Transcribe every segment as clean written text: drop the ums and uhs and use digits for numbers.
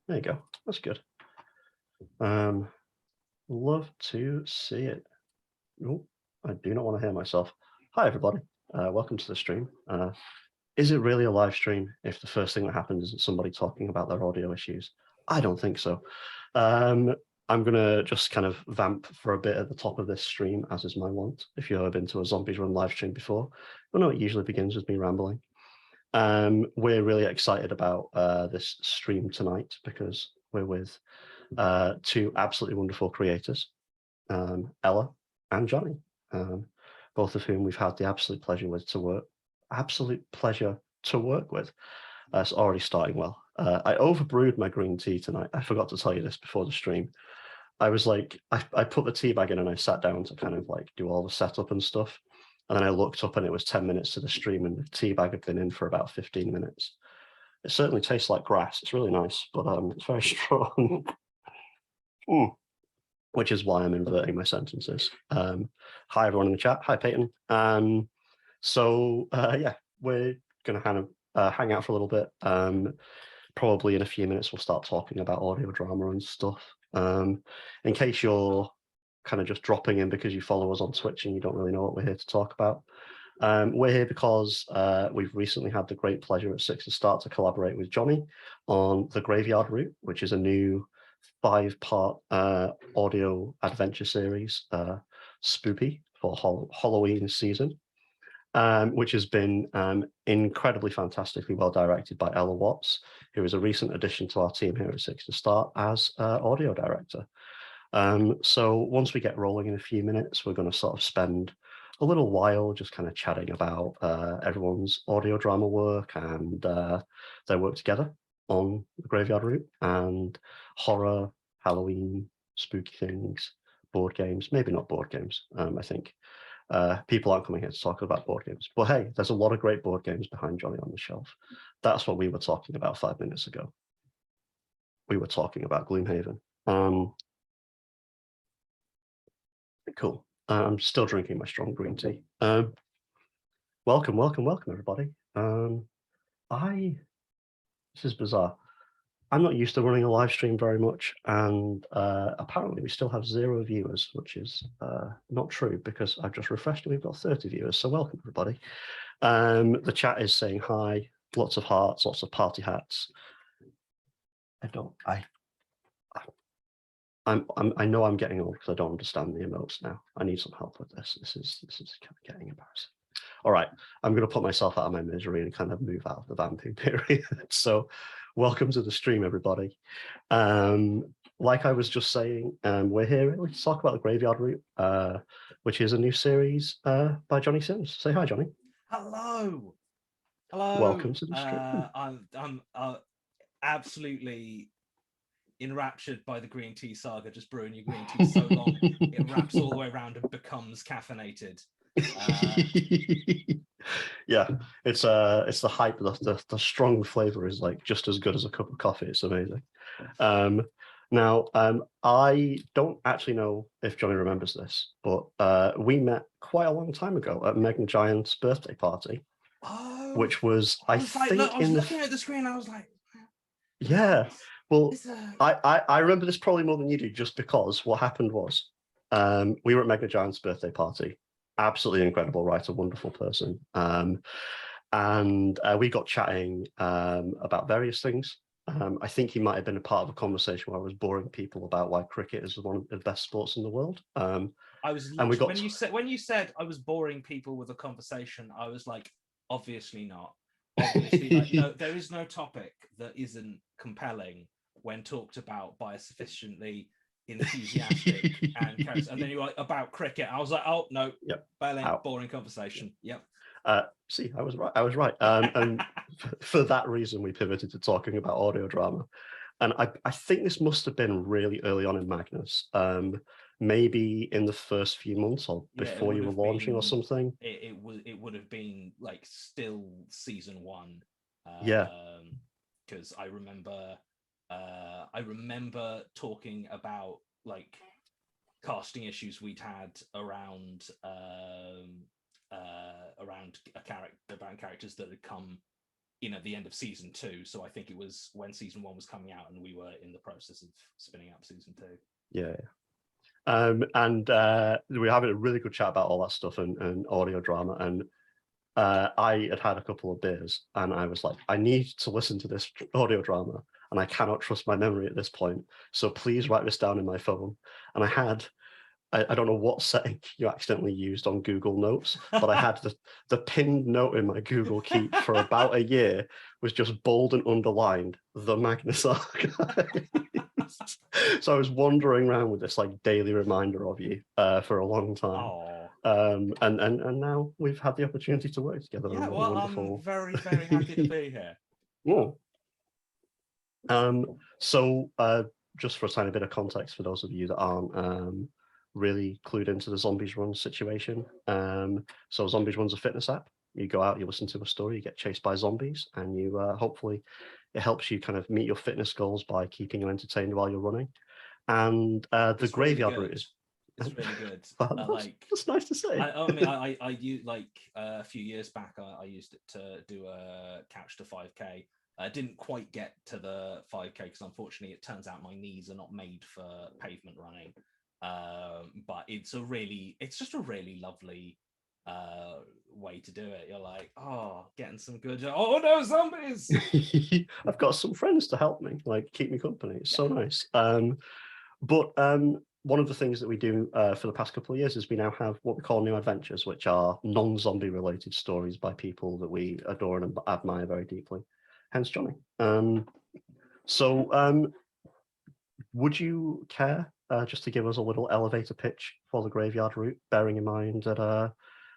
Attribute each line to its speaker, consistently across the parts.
Speaker 1: There you go. That's good. Love to see it. Oh, I do not want to hear myself. Hi, everybody. Welcome to the stream. Is it really a live stream if the first thing that happens isn't somebody talking about their audio issues? I don't think so. I'm going to just kind of vamp for a bit at the top of this stream, as is my wont. If you've ever been to a Zombies Run live stream before, you know it usually begins with me rambling. We're really excited about this stream tonight because we're with two absolutely wonderful creators, Ella and Jonny, both of whom we've had the absolute pleasure to work with. It's already starting well. I overbrewed my green tea tonight. I forgot to tell you this before the stream. I was like, I put the tea bag in and I sat down to kind of like do all the setup and stuff. And then I looked up and it was 10 minutes to the stream and the tea bag had been in for about 15 minutes. It certainly tastes like grass. It's really nice, but it's very strong. Which is why I'm inverting my sentences. Hi, everyone in the chat. Hi, Peyton. Yeah, we're going to kind of hang out for a little bit. Probably in a few minutes, we'll start talking about audio drama and stuff. In case you're kind of just dropping in because you follow us on Twitch and you don't really know what we're here to talk about. We're here because we've recently had the great pleasure at Six to Start to collaborate with Jonny on The Graveyard Route, which is a new 5-part audio adventure series, Spoopy, for Halloween season, which has been incredibly fantastically well directed by Ella Watts, who is a recent addition to our team here at Six to Start as audio director. So once we get rolling in a few minutes, we're going to sort of spend a little while just kind of chatting about everyone's audio drama work and their work together on The Graveyard Route and horror, Halloween, spooky things, board games, maybe not board games. I think people aren't coming here to talk about board games, but hey, there's a lot of great board games behind Jonny on the shelf. That's what we were talking about 5 minutes ago. We were talking about Gloomhaven. Cool. I'm still drinking my strong green tea. Welcome, everybody. This is bizarre. I'm not used to running a live stream very much, and apparently we still have 0 viewers, which is not true because I've just refreshed and we've got 30 viewers, so welcome, everybody. The chat is saying hi, lots of hearts, lots of party hats. I know I'm getting old because I don't understand the emotes now. I need some help with this. This is kind of getting embarrassing. All right, I'm going to put myself out of my misery and kind of move out of the vamping period. So welcome to the stream, everybody. Like I was just saying, we're here really to talk about The Graveyard Route, which is a new series by Jonny Sims. Say hi, Jonny.
Speaker 2: Hello. Hello.
Speaker 1: Welcome to the stream.
Speaker 2: I'm absolutely enraptured by the green tea saga, just brewing your green tea so long it wraps all the way around and becomes caffeinated.
Speaker 1: Yeah, it's the hype. The strong flavor is like just as good as a cup of coffee. It's amazing. Now, I don't actually know if Jonny remembers this, but we met quite a long time ago at Meg and Giant's birthday party, which was I think
Speaker 2: looking at the screen. I was like,
Speaker 1: yeah. Well, I remember this probably more than you do, just because what happened was we were at Meg and Giant's birthday party. Absolutely incredible writer, wonderful person. And we got chatting about various things. I think he might have been a part of a conversation where I was boring people about why cricket is one of the best sports in the world.
Speaker 2: I was when you said I was boring people with a conversation, I was like, obviously not. Obviously, like, no, there is no topic that isn't compelling when talked about by a sufficiently enthusiastic and character. And then you're like, about cricket. I was like, oh no,
Speaker 1: yep,
Speaker 2: boring conversation. Yep.
Speaker 1: See, I was right. And for that reason, we pivoted to talking about audio drama. And I think this must have been really early on in Magnus, maybe in the first few months or before you were launching or something.
Speaker 2: It would have been like still season 1.
Speaker 1: Yeah.
Speaker 2: Because I remember talking about like casting issues we'd had around characters that had come at the end of season 2. So I think it was when season 1 was coming out, and we were in the process of spinning up season 2.
Speaker 1: Yeah. And we were having a really good chat about all that stuff and audio drama. And I had a couple of beers, and I was like, I need to listen to this audio drama, and I cannot trust my memory at this point. So please write this down in my phone. And I don't know what setting you accidentally used on Google Notes, but I had the pinned note in my Google Keep for about a year was just bold and underlined, the Magnus Archive. So I was wandering around with this like daily reminder of you for a long time. And now we've had the opportunity to work together.
Speaker 2: Yeah, well, I'm very, very happy to be here.
Speaker 1: Yeah. So just for a tiny bit of context for those of you that aren't really clued into the Zombies Run situation. So Zombies Run's a fitness app. You go out, you listen to a story, you get chased by zombies, and you hopefully it helps you kind of meet your fitness goals by keeping you entertained while you're running. And the graveyard route is
Speaker 2: it's really good.
Speaker 1: That's nice to say.
Speaker 2: I used like a few years back. I used it to do a couch to 5K. I didn't quite get to the 5K because unfortunately it turns out my knees are not made for pavement running. But it's just a really lovely way to do it. You're like, getting some good. Oh no, zombies!
Speaker 1: I've got some friends to help me, like keep me company. It's so nice. But one of the things that we do for the past couple of years is we now have what we call new adventures, which are non-zombie related stories by people that we adore and admire very deeply. Hence Jonny. So would you care just to give us a little elevator pitch for the graveyard route, bearing in mind that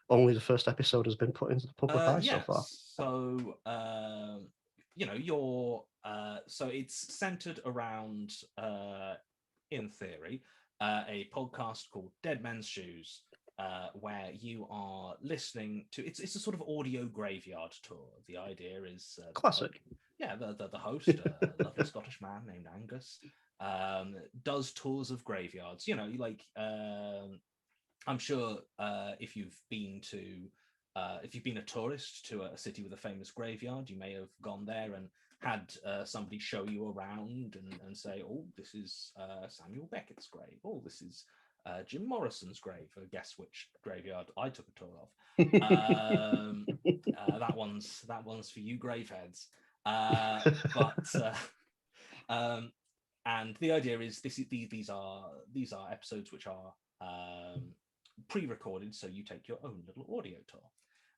Speaker 1: only the first episode has been put into the public eye so far?
Speaker 2: So so it's centered around in theory a podcast called Dead Men's Shoes, where you are listening to it's a sort of audio graveyard tour. The idea is
Speaker 1: classic.
Speaker 2: The host, a lovely Scottish man named Angus, does tours of graveyards. I'm sure if you've been a tourist to a city with a famous graveyard, you may have gone there and had somebody show you around and say, oh, this is Samuel Beckett's grave. Oh, this is Jim Morrison's grave. Guess which graveyard I took a tour of. That one's for you graveheads. And the idea is these are episodes which are pre-recorded, so you take your own little audio tour.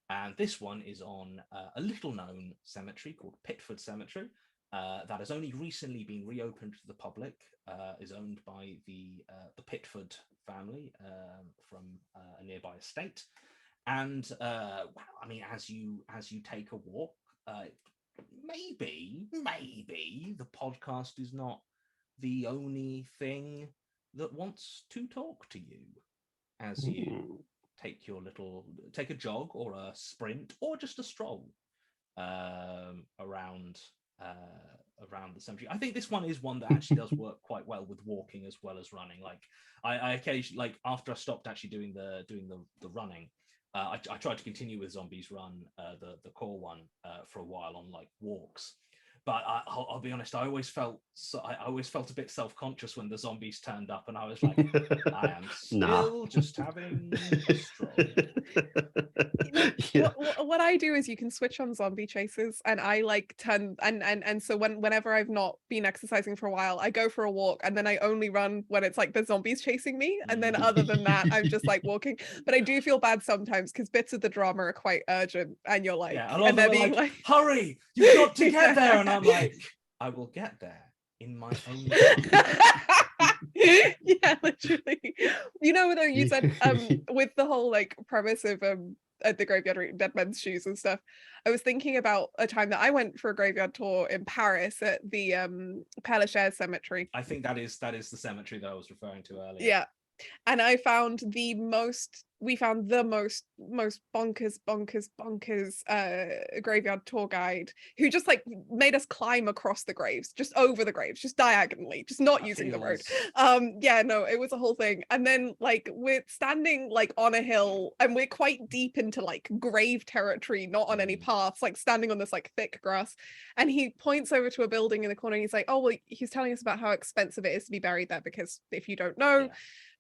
Speaker 2: And this one is on a little-known cemetery called Pitford Cemetery that has only recently been reopened to the public. Is owned by the Pitford family from a nearby estate. And as you take a walk, maybe the podcast is not the only thing that wants to talk to you as you take a jog or a sprint or just a stroll around the cemetery. I think this one is one that actually does work quite well with walking as well as running. Like I occasionally, like after I stopped actually doing the running, I tried to continue with Zombies Run, the core one, for a while on like walks. But I'll be honest, I always felt a bit self-conscious when the zombies turned up, and I was like, I am still just having a stroll.
Speaker 3: What I do is you can switch on zombie chases, and I like turn and so whenever I've not been exercising for a while, I go for a walk, and then I only run when it's like the zombies chasing me, and then other than that, I'm just like walking. But I do feel bad sometimes because bits of the drama are quite urgent, and you're like, and they're being like,
Speaker 2: hurry, you've got to get there, and I'm like, I will get there in my own time.
Speaker 3: Yeah, literally. Though you said with the whole like premise of at the graveyard Dead Men's Shoes and stuff, I was thinking about a time that I went for a graveyard tour in Paris at the Père Lachaise cemetery.
Speaker 2: I think that is the cemetery that I was referring to earlier.
Speaker 3: Yeah. And I found the most we found the most bonkers graveyard tour guide who just like made us climb across the graves, just over the graves, just diagonally, just not using the road. Yeah, no, it was a whole thing. And then like we're standing like on a hill and we're quite deep into like grave territory, not on any paths, like standing on this like thick grass. And he points over to a building in the corner and he's like, oh well, he's telling us about how expensive it is to be buried there, because if you don't know,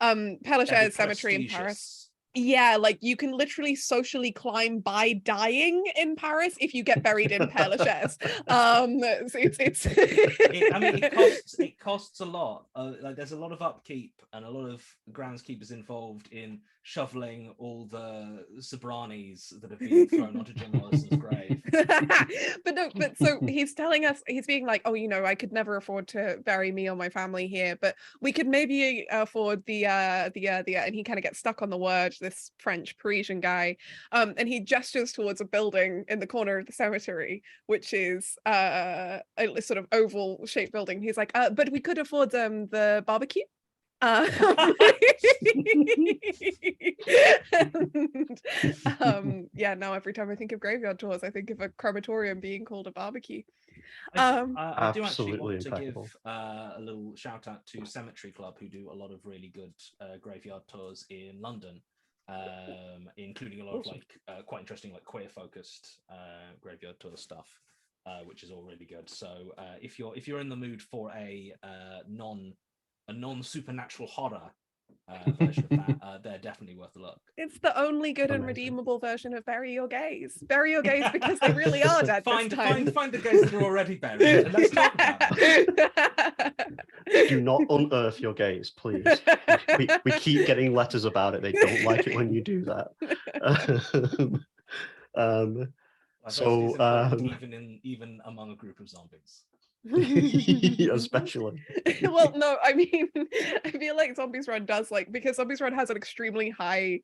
Speaker 3: Père Lachaise Cemetery in Paris, yeah, like you can literally socially climb by dying in Paris if you get buried in Père Lachaise. So it's
Speaker 2: I mean, it costs a lot. Like there's a lot of upkeep and a lot of groundskeepers involved in shoveling all the Sobranis that have been thrown onto Jim Morrison's grave.
Speaker 3: but so he's telling us, he's being like, oh, you know, I could never afford to bury me or my family here, but we could maybe afford the and he kind of gets stuck on the word, this French Parisian guy, and he gestures towards a building in the corner of the cemetery, which is a sort of oval shaped building. He's like, but we could afford the barbecue. And, yeah, now every time I think of graveyard tours, I think of a crematorium being called a barbecue.
Speaker 2: I do actually want to
Speaker 1: impeccable.
Speaker 2: give a little shout out to Cemetery Club, who do a lot of really good graveyard tours in London, including a lot of like quite interesting like queer focused graveyard tour stuff, which is all really good. So if you're in the mood for a non-supernatural horror version of that, they're definitely worth a look.
Speaker 3: It's the only good and redeemable version of Bury Your Gays. Bury your gays because they really are dead.
Speaker 2: Find the gays that are already buried and let's talk about them.
Speaker 1: Do not unearth your gays, please. We keep getting letters about it. They don't like it when you do that.
Speaker 2: Even among a group of zombies.
Speaker 1: Especially.
Speaker 3: Well, no, I mean, I feel like Zombies Run does, like, because Zombies Run has an extremely high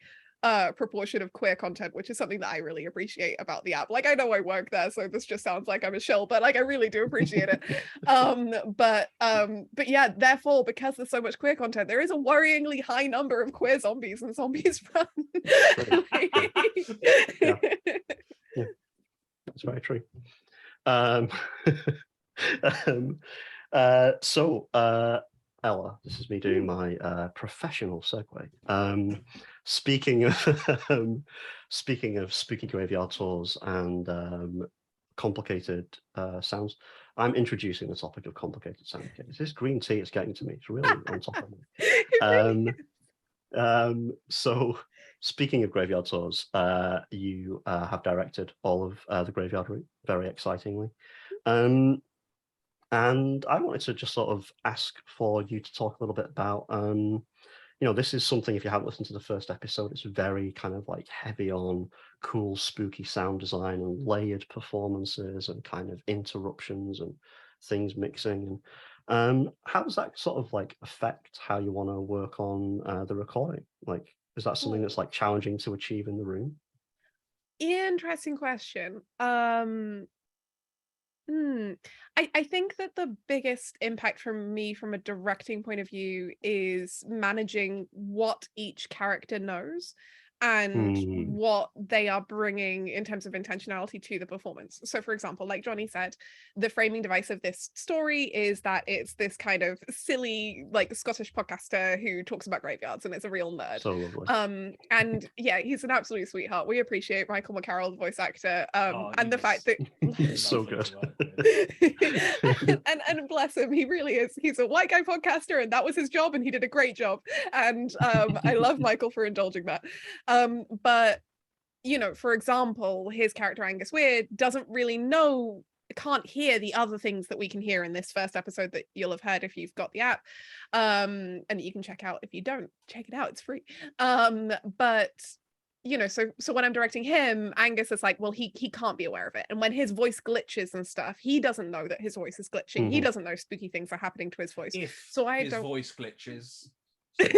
Speaker 3: proportion of queer content, which is something that I really appreciate about the app. Like, I know I work there, so this just sounds like I'm a shill, but like I really do appreciate it. But yeah, therefore, because there's so much queer content, there is a worryingly high number of queer zombies in Zombies Run.
Speaker 1: Yeah. That's very true. So Ella, this is me doing my professional segue. Speaking of spooky graveyard tours and complicated sounds, I'm introducing the topic of complicated sound. This green tea is getting to me. It's really on top of me. So speaking of graveyard tours, you have directed all of the graveyard route, very excitingly. And I wanted to just sort of ask for you to talk a little bit about, this is something, if you haven't listened to the first episode, it's very kind of like heavy on cool, spooky sound design and layered performances and kind of interruptions and things mixing. And how does that sort of like affect how you want to work on the recording? Like, is that something that's like challenging to achieve in the room?
Speaker 3: Interesting question. I think that the biggest impact from me from a directing point of view is managing what each character knows and what they are bringing in terms of intentionality to the performance. So for example, like Jonny said, the framing device of this story is that it's this kind of silly like Scottish podcaster who talks about graveyards and it's a real nerd.
Speaker 1: So lovely.
Speaker 3: And yeah, he's an absolute sweetheart. We appreciate Michael McCarroll, the voice actor, and the fact that
Speaker 1: he's so good.
Speaker 3: and bless him, he really is. He's a white guy podcaster and that was his job and he did a great job. And I love Michael for indulging that. But for example, his character Angus Weir doesn't really can't hear the other things that we can hear in this first episode that you'll have heard if you've got the app, and you can check out. If you don't, check it out, it's free. But so when I'm directing him, Angus is like, well, he can't be aware of it, and when his voice glitches and stuff, he doesn't know that his voice is glitching. He doesn't know spooky things are happening to his voice. So his
Speaker 2: voice glitches.
Speaker 3: But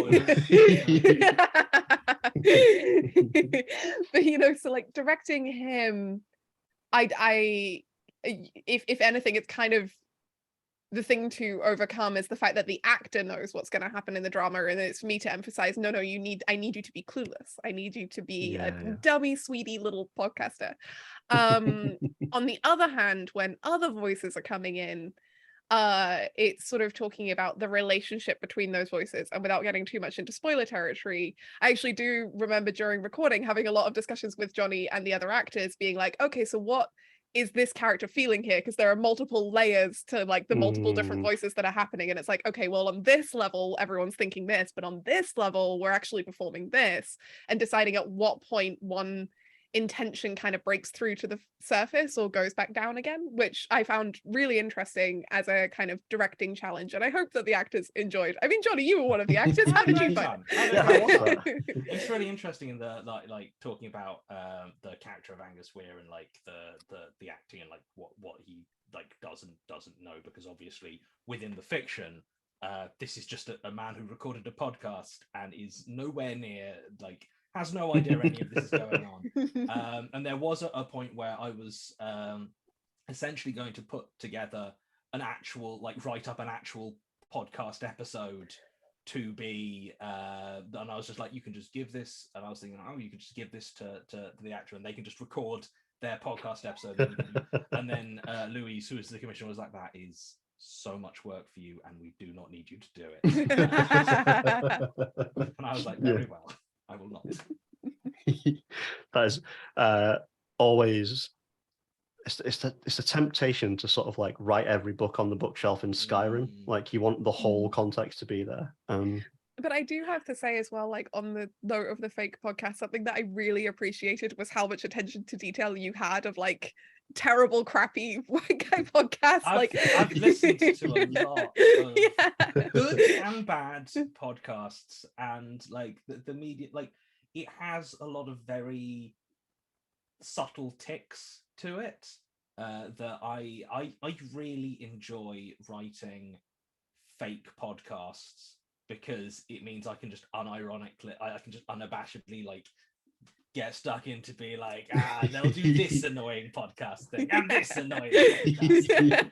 Speaker 3: so like directing him, I if anything, it's kind of the thing to overcome is the fact that the actor knows what's going to happen in the drama, and it's for me to emphasize, no, I need you to be clueless. I need you to be a dummy, sweetie little podcaster. On the other hand, when other voices are coming in, it's sort of talking about the relationship between those voices, and without getting too much into spoiler territory, I actually do remember during recording having a lot of discussions with Jonny and the other actors being like, okay, so what is this character feeling here? Because there are multiple layers to like the multiple different voices that are happening, and it's like, okay, well, on this level everyone's thinking this, but on this level we're actually performing this, and deciding at what point one intention kind of breaks through to the surface or goes back down again, which I found really interesting as a kind of directing challenge, and I hope that the actors enjoyed. I mean, Jonny, you were one of the actors. How did you find
Speaker 2: it? It's really interesting in the like talking about the character of Angus Weir and like the acting and like what he like doesn't know, because obviously within the fiction this is just a man who recorded a podcast and is nowhere near, like, has no idea any of this is going on. And there was a point where I was essentially going to put together an actual, like, write up an actual podcast episode to be, and I was just like, you can just give this, and I was thinking, oh, you could just give this to the actor and they can just record their podcast episode. And then Louise, who is the commissioner, was like, that is so much work for you and we do not need you to do it. And I was like, very well, I will not.
Speaker 1: That is always, it's the temptation to sort of like write every book on the bookshelf in Skyrim. Like, you want the whole context to be there.
Speaker 3: But I do have to say as well, like, on the note of the fake podcast, something that I really appreciated was how much attention to detail you had of like terrible, crappy white guy podcasts.
Speaker 2: I've listened to a lot of good and bad podcasts, and like the media, like, it has a lot of very subtle ticks to it that I really enjoy writing fake podcasts, because it means I can just unironically, I can just unabashedly like get stuck into be like, they'll do this annoying podcast thing and this annoying podcast.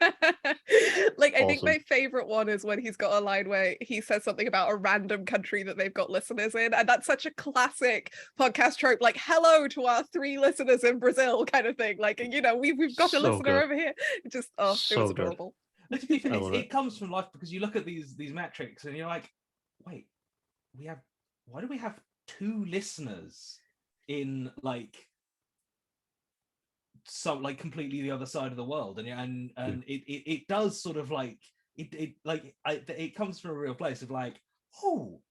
Speaker 3: Like, I think my favorite one is when he's got a line where he says something about a random country that they've got listeners in, and that's such a classic podcast trope, like, hello to our 3 listeners in Brazil kind of thing, like, you know, we've got a listener over here. It just it was adorable.
Speaker 2: But to be fair, it comes from life, because you look at these metrics and you're like, wait, why do we have 2 listeners in like some, like, completely the other side of the world? And it does sort of like it comes from a real place of like, oh,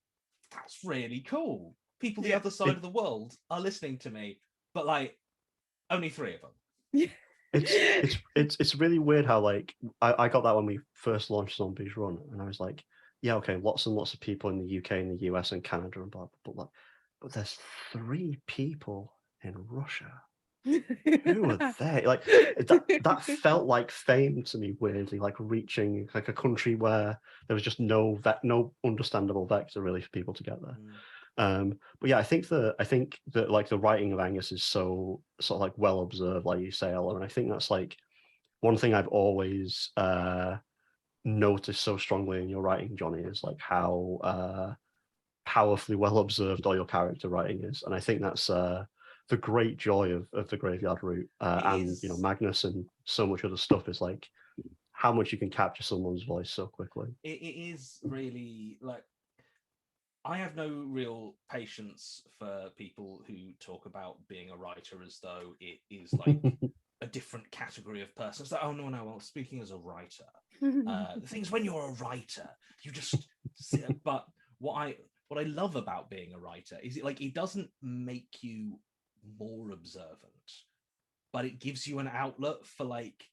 Speaker 2: that's really cool. People the other side of the world are listening to me, but like only 3 of them.
Speaker 3: Yeah.
Speaker 1: It's really weird how, like, I got that when we first launched Zombies Run, and I was like, yeah, okay, lots and lots of people in the UK and the US and Canada and blah blah blah, but there's 3 people in Russia. Who are they? Like, that felt like fame to me, weirdly, like reaching like a country where there was just no understandable vector really for people to get there. But yeah, I think that like the writing of Angus is so sort of like well observed, like you say, Ella, and I think that's like one thing I've always noticed so strongly in your writing, Jonny, is like how powerfully well observed all your character writing is, and I think that's the great joy of the Graveyard Route and you know, Magnus and so much other stuff, is like how much you can capture someone's voice so quickly.
Speaker 2: It is really, like, I have no real patience for people who talk about being a writer as though it is like a different category of person. It's like, oh no, well, speaking as a writer, the thing is, when you're a writer, you just but what I love about being a writer is it doesn't make you more observant, but it gives you an outlet for, like,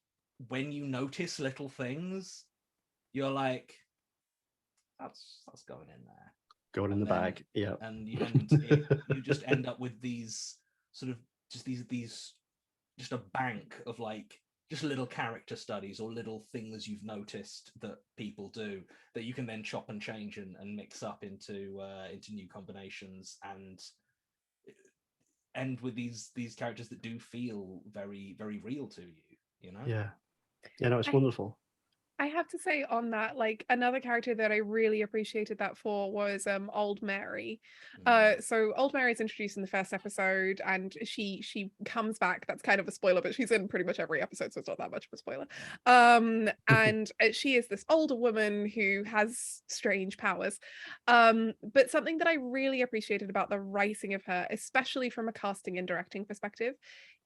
Speaker 2: when you notice little things, you're like, that's going in there.
Speaker 1: Going in the bag, yeah.
Speaker 2: And you just end up with these sort of just a bank of like just little character studies or little things you've noticed that people do that you can then chop and change and mix up into new combinations, and end with these characters that do feel very, very real to you, you know?
Speaker 1: Yeah, no, it's wonderful.
Speaker 3: I have to say on that, like another character that I really appreciated that for was Old Mary. So Old Mary is introduced in the first episode, and she comes back. That's kind of a spoiler, but she's in pretty much every episode, so it's not that much of a spoiler. And she is this older woman who has strange powers. But something that I really appreciated about the writing of her, especially from a casting and directing perspective,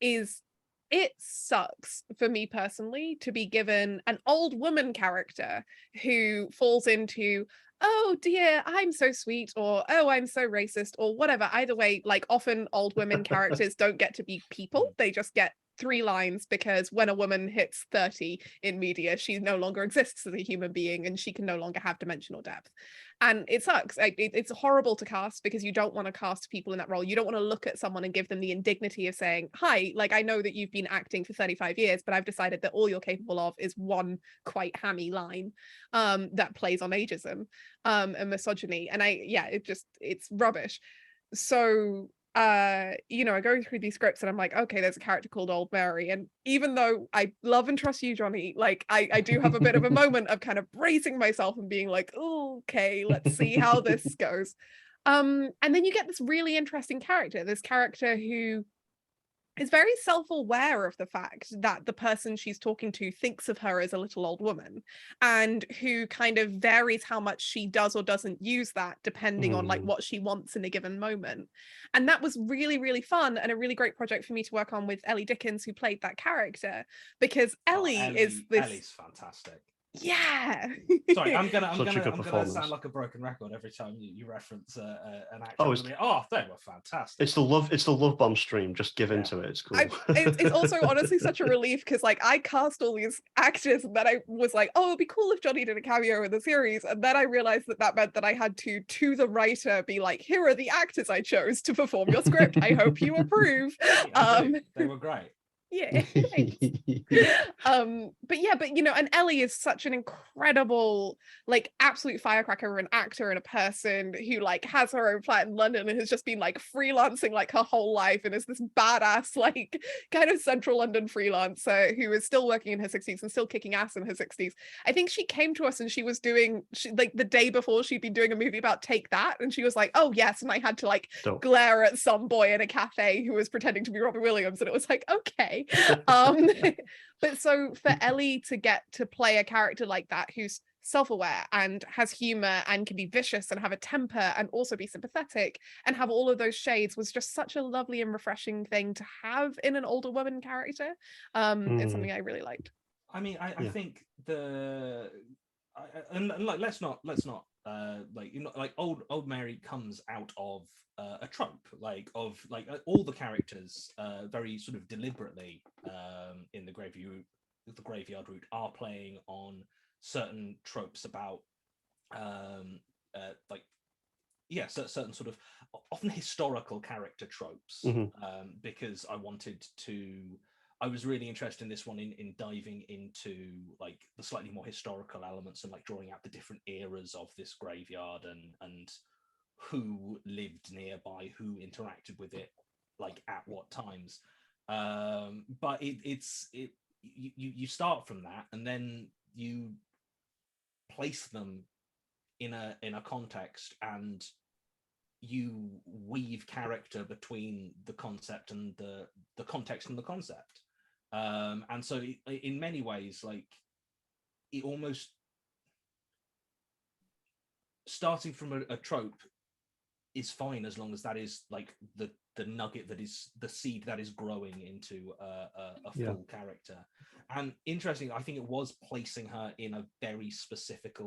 Speaker 3: is it sucks for me personally to be given an old woman character who falls into, oh dear, I'm so sweet, or oh, I'm so racist, or whatever. Either way, like often old women characters don't get to be people, they just get 3 lines, because when a woman hits 30 in media, she no longer exists as a human being and she can no longer have dimensional depth. And it sucks. It's horrible to cast, because you don't want to cast people in that role. You don't want to look at someone and give them the indignity of saying, hi, like I know that you've been acting for 35 years, but I've decided that all you're capable of is one quite hammy line that plays on ageism and misogyny. And it's rubbish. So I go through these scripts and I'm like, okay, there's a character called Old Mary, and even though I love and trust you, Jonny, like I do have a bit of a moment of kind of bracing myself and being like, oh, okay, let's see how this goes. And then you get this really interesting character, who is very self-aware of the fact that the person she's talking to thinks of her as a little old woman, and who kind of varies how much she does or doesn't use that depending on like what she wants in a given moment. And that was really, really fun and a really great project for me to work on with Ellie Dickens, who played that character, because Ellie's
Speaker 2: fantastic.
Speaker 3: Yeah.
Speaker 2: Sorry, I'm gonna sound like a broken record every time you reference an actor. They were fantastic.
Speaker 1: It's the love bomb stream. Just give into it. It's cool.
Speaker 3: It's also honestly such a relief, because like I cast all these actors, and then I was like, oh, it'd be cool if Jonny did a cameo in the series, and then I realized that meant that I had to the writer be like, here are the actors I chose to perform your script. I hope you approve.
Speaker 2: They were great.
Speaker 3: Yeah. But and Ellie is such an incredible, like, absolute firecracker, an actor and a person who like has her own flat in London and has just been like freelancing like her whole life, and is this badass like kind of central London freelancer who is still working in her 60s and still kicking ass in her 60s. I think she came to us and she was doing like the day before she'd been doing a movie about Take That, and she was like, oh yes, and I had to like glare at some boy in a cafe who was pretending to be Robbie Williams, and it was like, okay. But so for Ellie to get to play a character like that, who's self-aware and has humor and can be vicious and have a temper and also be sympathetic and have all of those shades, was just such a lovely and refreshing thing to have in an older woman character. It's something I really liked.
Speaker 2: I mean, I think let's not like old Mary comes out of a trope of all the characters very sort of deliberately in the graveyard route are playing on certain tropes about certain sort of often historical character tropes, because I was really interested in this one in diving into like the slightly more historical elements and like drawing out the different eras of this graveyard and who lived nearby, who interacted with it, like at what times. But you start from that, and then you place them in a context, and you weave character between the concept and the context and the concept. And so in many ways, like, it almost, starting from a trope is fine as long as that is like the nugget, that is the seed that is growing into a full character. And interesting, I think it was placing her in a very specific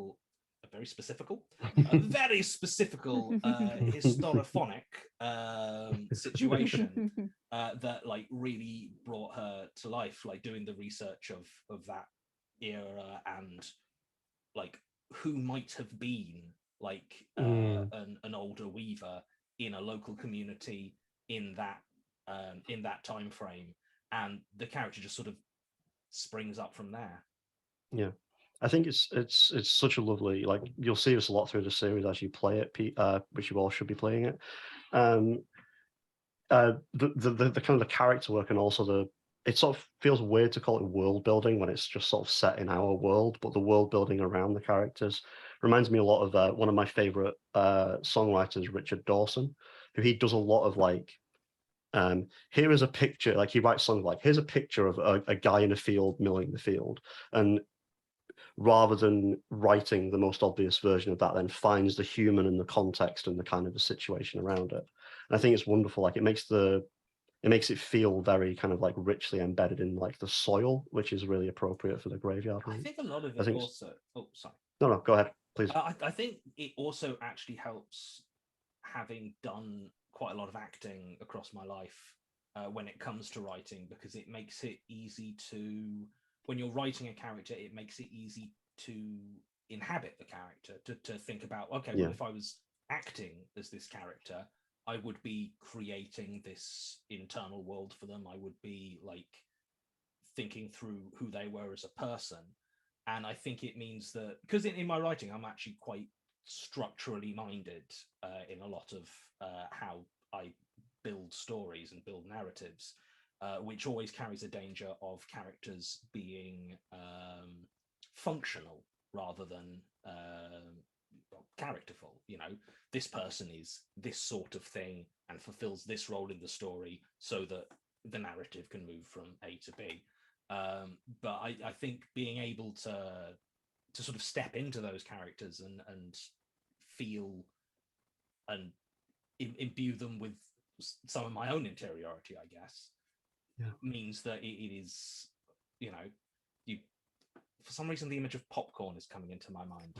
Speaker 2: historiphonic situation that like really brought her to life, like doing the research of that era and like who might have been like an older weaver in a local community in that time frame, and the character just sort of springs up from there.
Speaker 1: Yeah, I think it's such a lovely, like, you'll see this a lot through the series as you play it, which you all should be playing it. The kind of the character work and also it sort of feels weird to call it world building when it's just sort of set in our world, but the world building around the characters reminds me a lot of one of my favorite songwriters, Richard Dawson, who he does a lot of like, here is a picture, like he writes songs like, here's a picture of a guy in a field milling the field. And rather than writing the most obvious version of that, then finds the human and the context and the kind of the situation around it. And I think it's wonderful. Like it makes it feel very kind of like richly embedded in like the soil, which is really appropriate for the graveyard.
Speaker 2: I think a lot of it also. Oh, sorry.
Speaker 1: No, go ahead, please.
Speaker 2: I think it also actually helps having done quite a lot of acting across my life when it comes to writing, because it makes it easy to, when you're writing a character, it makes it easy to inhabit the character, to think about, okay, well, if I was acting as this character, I would be creating this internal world for them. I would be like thinking through who they were as a person. And I think it means that, because in my writing, I'm actually quite structurally minded in a lot of how I build stories and build narratives, which always carries a danger of characters being functional rather than characterful. You know, this person is this sort of thing and fulfills this role in the story so that the narrative can move from A to B. But I think being able to sort of step into those characters and feel and imbue them with some of my own interiority, I guess, means that it is, you know, you, for some reason the image of popcorn is coming into my mind.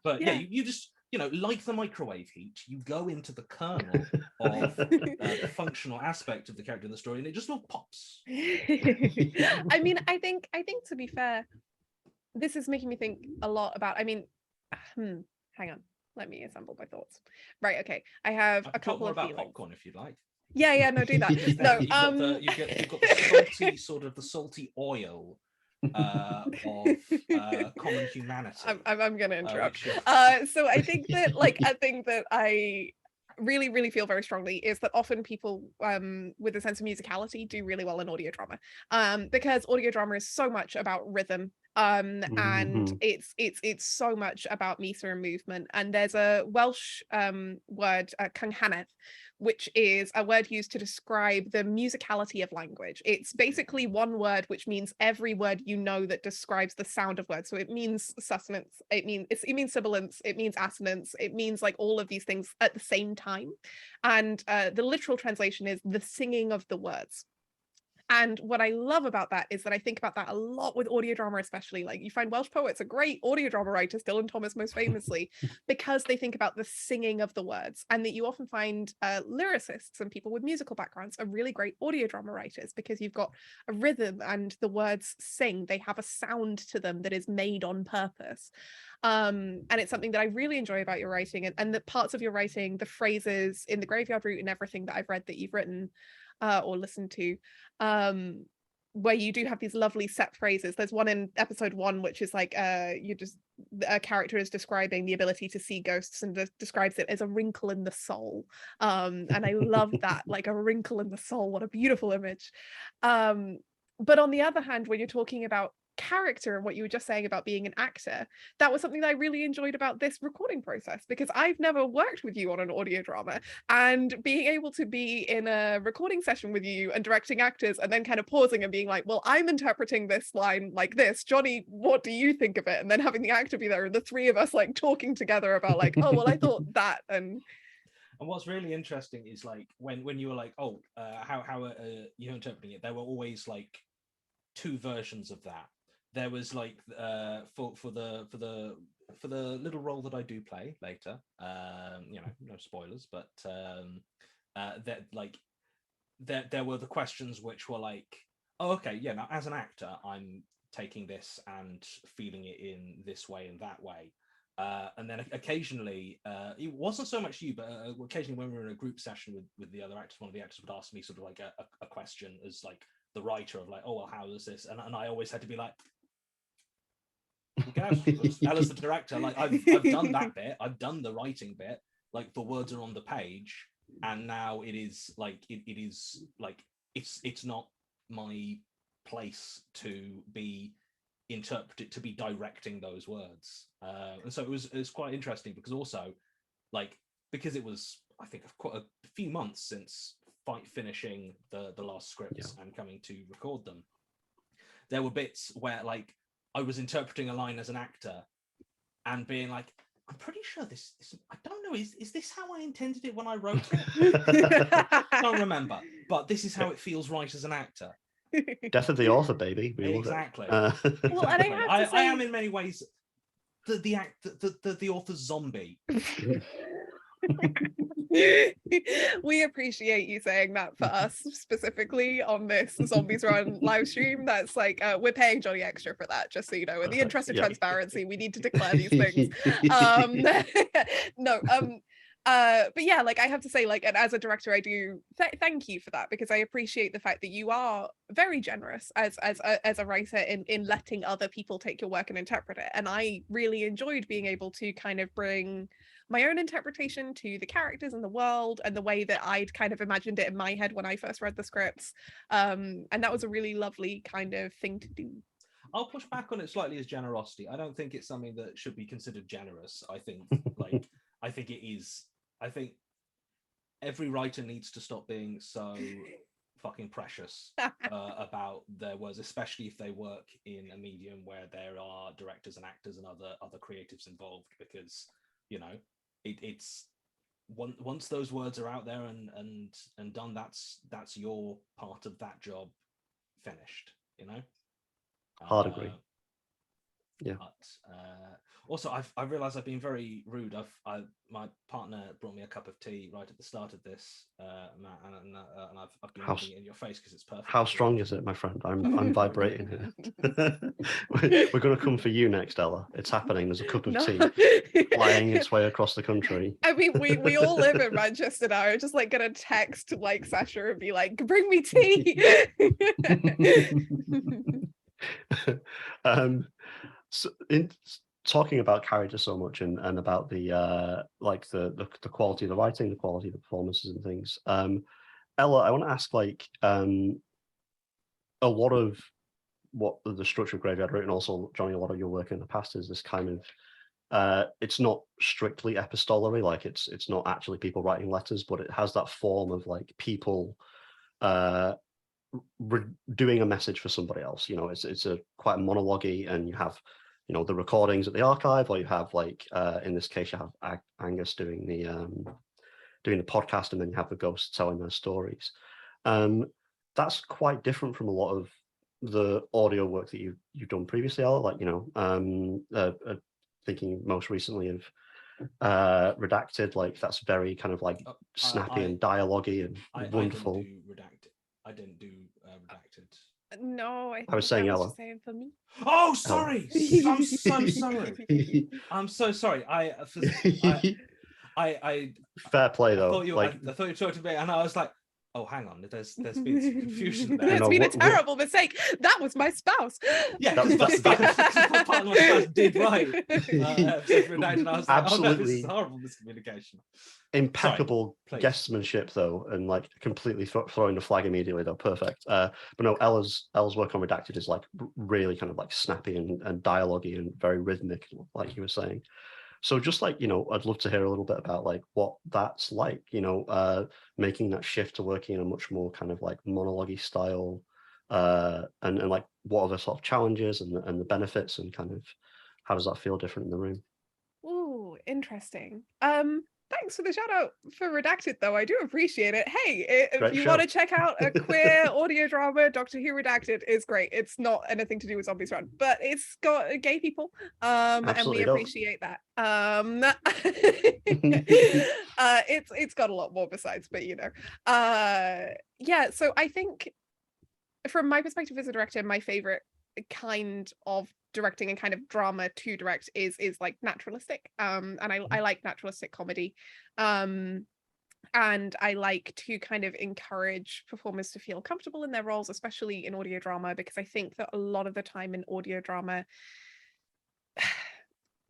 Speaker 2: But you just, you know, like the microwave heat, you go into the kernel of the functional aspect of the character in the story, and it just all pops.
Speaker 3: I mean, I think to be fair, this is making me think a lot about, I mean, hang on, let me assemble my thoughts. Right, okay, I have a couple
Speaker 2: more
Speaker 3: of
Speaker 2: about
Speaker 3: feelings.
Speaker 2: popcorn if you'd like.
Speaker 3: Yeah, no, do that. No,
Speaker 2: you've got the salty sort of the salty oil of common humanity.
Speaker 3: I'm gonna interrupt. So I think that like a thing that I really feel very strongly is that often people with a sense of musicality do really well in audio drama, because audio drama is so much about rhythm, and it's so much about meter and movement. And there's a Welsh word, cynghannedd, which is a word used to describe the musicality of language. It's basically one word which means every word you know that describes the sound of words. So it means sussonance, it means sibilance, it means assonance, it means like all of these things at the same time. And the literal translation is the singing of the words. And what I love about that is that I think about that a lot with audio drama, especially. Like, you find Welsh poets are great audio drama writers, Dylan Thomas most famously, because they think about the singing of the words. And that you often find lyricists and people with musical backgrounds are really great audio drama writers, because you've got a rhythm and the words sing. They have a sound to them that is made on purpose. And it's something that I really enjoy about your writing, and the parts of your writing, the phrases in the Graveyard Route and everything that I've read that you've written or listened to, where you do have these lovely set phrases. There's one in episode 1 which is like a character is describing the ability to see ghosts and describes it as a wrinkle in the soul, and I love that, like a wrinkle in the soul. What a beautiful image. But on the other hand, when you're talking about character and what you were just saying about being an actor, that was something that I really enjoyed about this recording process, because I've never worked with you on an audio drama, and being able to be in a recording session with you and directing actors and then kind of pausing and being like, well, I'm interpreting this line like this, Jonny, what do you think of it? And then having the actor be there and the three of us like talking together about like, oh well, I thought that. And
Speaker 2: what's really interesting is like when you were like, oh, how you're interpreting it, there were always like two versions of that. There was like for the little role that I do play later, you know, no spoilers, but that like there were the questions which were like, oh, okay, yeah, now as an actor I'm taking this and feeling it in this way and that way, and then occasionally it wasn't so much you, but occasionally when we were in a group session with the other actors, one of the actors would ask me sort of like a question as like the writer of like, oh well, how is this, and I always had to be like, as the director, like I've done that bit, I've done the writing bit, like the words are on the page, and now it is like it is like it's not my place to be directing those words, and so it was quite interesting, because also, like, because it was, I think, quite a few months since finishing the last scripts and coming to record them, there were bits where, like, I was interpreting a line as an actor and being like, I'm pretty sure this I don't know, is this how I intended it when I wrote it? I don't remember, but this is how it feels right as an actor.
Speaker 1: Death of the author, baby. We
Speaker 2: Exactly.
Speaker 1: Love it.
Speaker 2: Exactly.
Speaker 3: Well, and
Speaker 2: I am in many ways the author's zombie.
Speaker 3: We appreciate you saying that for us specifically on this Zombies Run live stream. That's like, we're paying Jonny extra for that, just so you know. In the interest of transparency, we need to declare these things. But yeah, like, I have to say, like, and as a director, I do thank you for that, because I appreciate the fact that you are very generous as a writer in letting other people take your work and interpret it. And I really enjoyed being able to kind of bring my own interpretation to the characters and the world and the way that I'd kind of imagined it in my head when I first read the scripts. And that was a really lovely kind of thing to do.
Speaker 2: I'll push back on it slightly as generosity. I don't think it's something that should be considered generous. I think, like, I think it is. I think every writer needs to stop being so fucking precious about their words, especially if they work in a medium where there are directors and actors and other creatives involved, because, you know, it's once those words are out there and done, that's your part of that job finished, you know.
Speaker 1: Hard agree. Yeah.
Speaker 2: But also, I realised I've been very rude. My partner brought me a cup of tea right at the start of this, Matt, and I've been putting it in your face because it's perfect.
Speaker 1: How strong is it, my friend? I'm vibrating here. We're going to come for you next, Ella. It's happening. There's a cup of tea flying its way across the country.
Speaker 3: I mean, we all live in Manchester now. I'm just like gonna text like Sasha and be like, "Bring me tea."
Speaker 1: So in talking about characters so much and about the like the quality of the writing, the quality of the performances and things, Ella, I want to ask, like, a lot of what the structure of Graveyard Root, and also, Jonny, a lot of your work in the past is this kind of it's not strictly epistolary, like it's not actually people writing letters, but it has that form of, like, people doing a message for somebody else. You know, it's a quite monologue-y, and you have, you know, the recordings at the archive, or you have, like, in this case, you have Angus doing the podcast, and then you have the ghosts telling their stories. That's quite different from a lot of the audio work that you've done previously, Ella. Like, you know, thinking most recently of Redacted, like, that's very kind of like snappy and dialogue-y and wonderful.
Speaker 2: I didn't do Redacted.
Speaker 3: No,
Speaker 1: I was saying, Ella.
Speaker 3: Just saying for me.
Speaker 2: Oh, sorry. I'm so sorry. I'm so sorry. I
Speaker 1: fair play though.
Speaker 2: I thought you were talking to me, and I was like, oh, hang on. There's been some confusion there.
Speaker 3: There's been a terrible mistake. That was my spouse.
Speaker 2: Yeah, that's my partner, my spouse did right. And I was like, absolutely. Oh, no, this is horrible miscommunication.
Speaker 1: Impeccable guestmanship though, and like completely throwing the flag immediately though. Perfect. But no, Ella's work on Redacted is like really kind of like snappy and dialogue-y and very rhythmic, like you were saying. So just, like, you know, I'd love to hear a little bit about, like, what that's like, you know, making that shift to working in a much more kind of like monologue-y style, and like what are the sort of challenges and the benefits, and kind of how does that feel different in the room?
Speaker 3: Ooh, interesting. Thanks for the shout out for Redacted, though. I do appreciate it. Hey, if you want to check out a queer audio drama, Doctor Who Redacted is great. It's not anything to do with Zombies Run, but it's got gay people, and we appreciate that. It's got a lot more besides, but you know, yeah. So I think, from my perspective as a director, my favorite kind of directing and kind of drama to direct is like naturalistic, and I like naturalistic comedy, and I like to kind of encourage performers to feel comfortable in their roles, especially in audio drama, because I think that a lot of the time in audio drama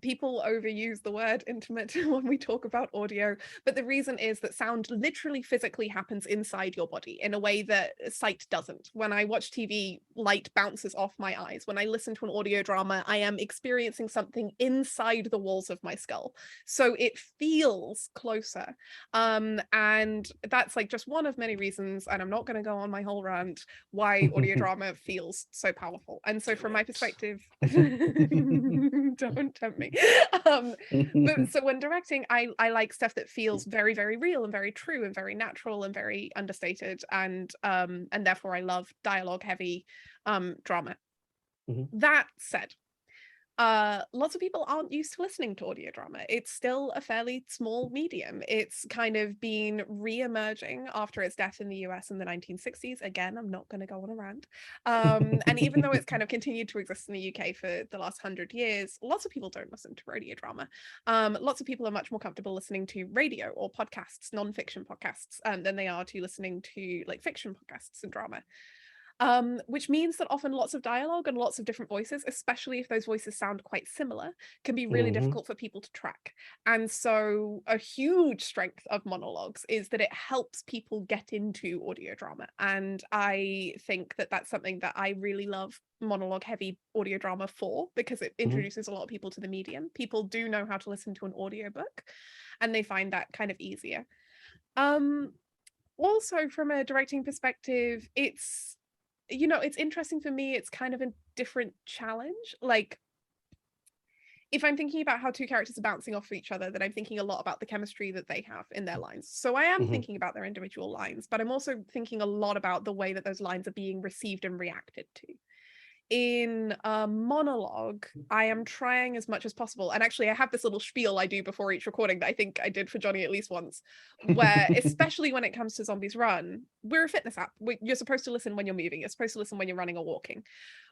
Speaker 3: people overuse the word intimate when we talk about audio, but the reason is that sound literally physically happens inside your body in a way that sight doesn't. When I watch TV, light bounces off my eyes. When I listen to an audio drama, I am experiencing something inside the walls of my skull. So it feels closer. And that's like just one of many reasons, and I'm not going to go on my whole rant, why audio drama feels so powerful. And so from my perspective, don't tempt me. But so when directing, I like stuff that feels very, very real and very true and very natural and very understated, and therefore I love dialogue heavy drama. That said, lots of people aren't used to listening to audio drama. It's still a fairly small medium. It's kind of been re-emerging after its death in the US in the 1960s. Again, I'm not going to go on a rant. And even though it's kind of continued to exist in the UK for the last 100 years, lots of people don't listen to radio drama. Lots of people are much more comfortable listening to radio or podcasts, non-fiction podcasts, than they are to listening to like fiction podcasts and drama. Which means that often lots of dialogue and lots of different voices, especially if those voices sound quite similar, can be really difficult for people to track. And so a huge strength of monologues is that it helps people get into audio drama. And I think that that's something that I really love monologue heavy audio drama for, because it introduces a lot of people to the medium. People do know how to listen to an audiobook, and they find that kind of easier. Also, from a directing perspective, it's interesting for me. It's kind of a different challenge. Like, if I'm thinking about how two characters are bouncing off of each other, then I'm thinking a lot about the chemistry that they have in their lines. So I am thinking about their individual lines, but I'm also thinking a lot about the way that those lines are being received and reacted to. In a monologue, I am trying as much as possible, and actually I have this little spiel I do before each recording that I think I did for Jonny at least once, where especially when it comes to Zombies Run, we're a fitness app. You're supposed to listen when you're moving, you're supposed to listen when you're running or walking,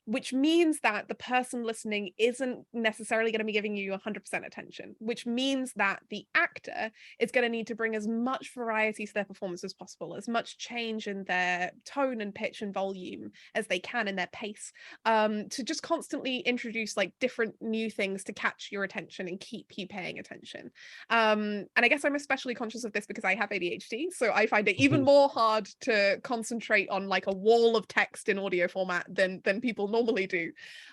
Speaker 3: which means that the person listening isn't necessarily going to be giving you 100% attention, which means that the actor is going to need to bring as much variety to their performance as possible, as much change in their tone and pitch and volume as they can in their pace, to just constantly introduce like different new things to catch your attention and keep you paying attention. And I guess I'm especially conscious of this because I have ADHD, so I find it even more hard to concentrate on like a wall of text in audio format than people normally do.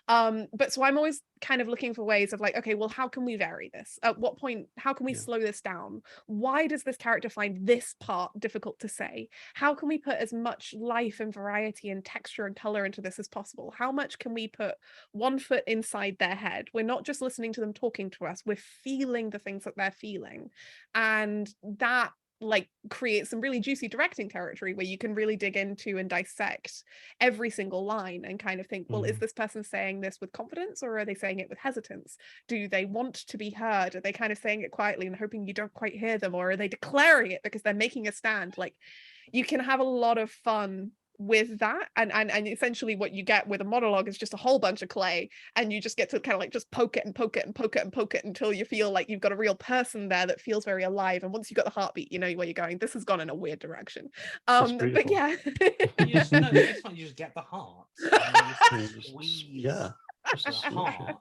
Speaker 3: But so I'm always kind of looking for ways of like, okay, well, how can we vary this? At what point, how can we slow this down? Why does this character find this part difficult to say? How can we put as much life and variety and texture and color into this as possible? How much can we put one foot inside their head? We're not just listening to them talking to us, we're feeling the things that they're feeling. And that like creates some really juicy directing territory where you can really dig into and dissect every single line and kind of think, well, is this person saying this with confidence, or are they saying it with hesitance? Do they want to be heard? Are they kind of saying it quietly and hoping you don't quite hear them, or are they declaring it because they're making a stand? Like, you can have a lot of fun with that, and essentially what you get with a monologue is just a whole bunch of clay, and you just get to kind of like just poke it and poke it and poke it and poke it until you feel like you've got a real person there that feels very alive. And once you've got the heartbeat, you know where you're going. This has gone in a weird direction. But yeah,
Speaker 2: it's fine. You just get the heart.
Speaker 1: Yeah.
Speaker 2: Just the heart.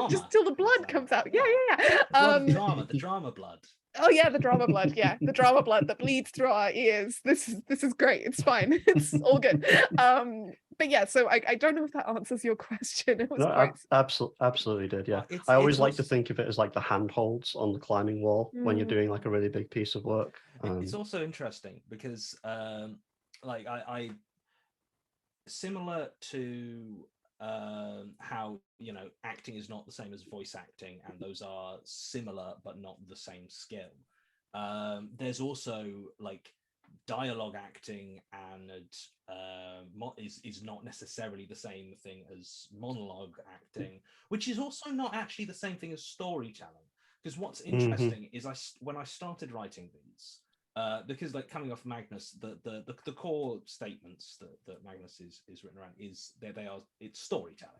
Speaker 3: Just till the blood comes out. Yeah.
Speaker 2: The drama blood.
Speaker 3: Oh yeah, the drama blood. Yeah, the drama blood that bleeds through our ears. This is great. It's fine. It's all good. But yeah, so I don't know if that answers your question. It was
Speaker 1: no, absolutely did. Yeah, I always like to think of it as like the handholds on the climbing wall when you're doing like a really big piece of work.
Speaker 2: It's also interesting because like I similar to how, you know, acting is not the same as voice acting, and those are similar but not the same skill. There's also like dialogue acting, and is not necessarily the same thing as monologue acting, which is also not actually the same thing as storytelling. Because what's interesting is when I started writing these, because like coming off Magnus, the core statements that Magnus is written around is that it's storytelling.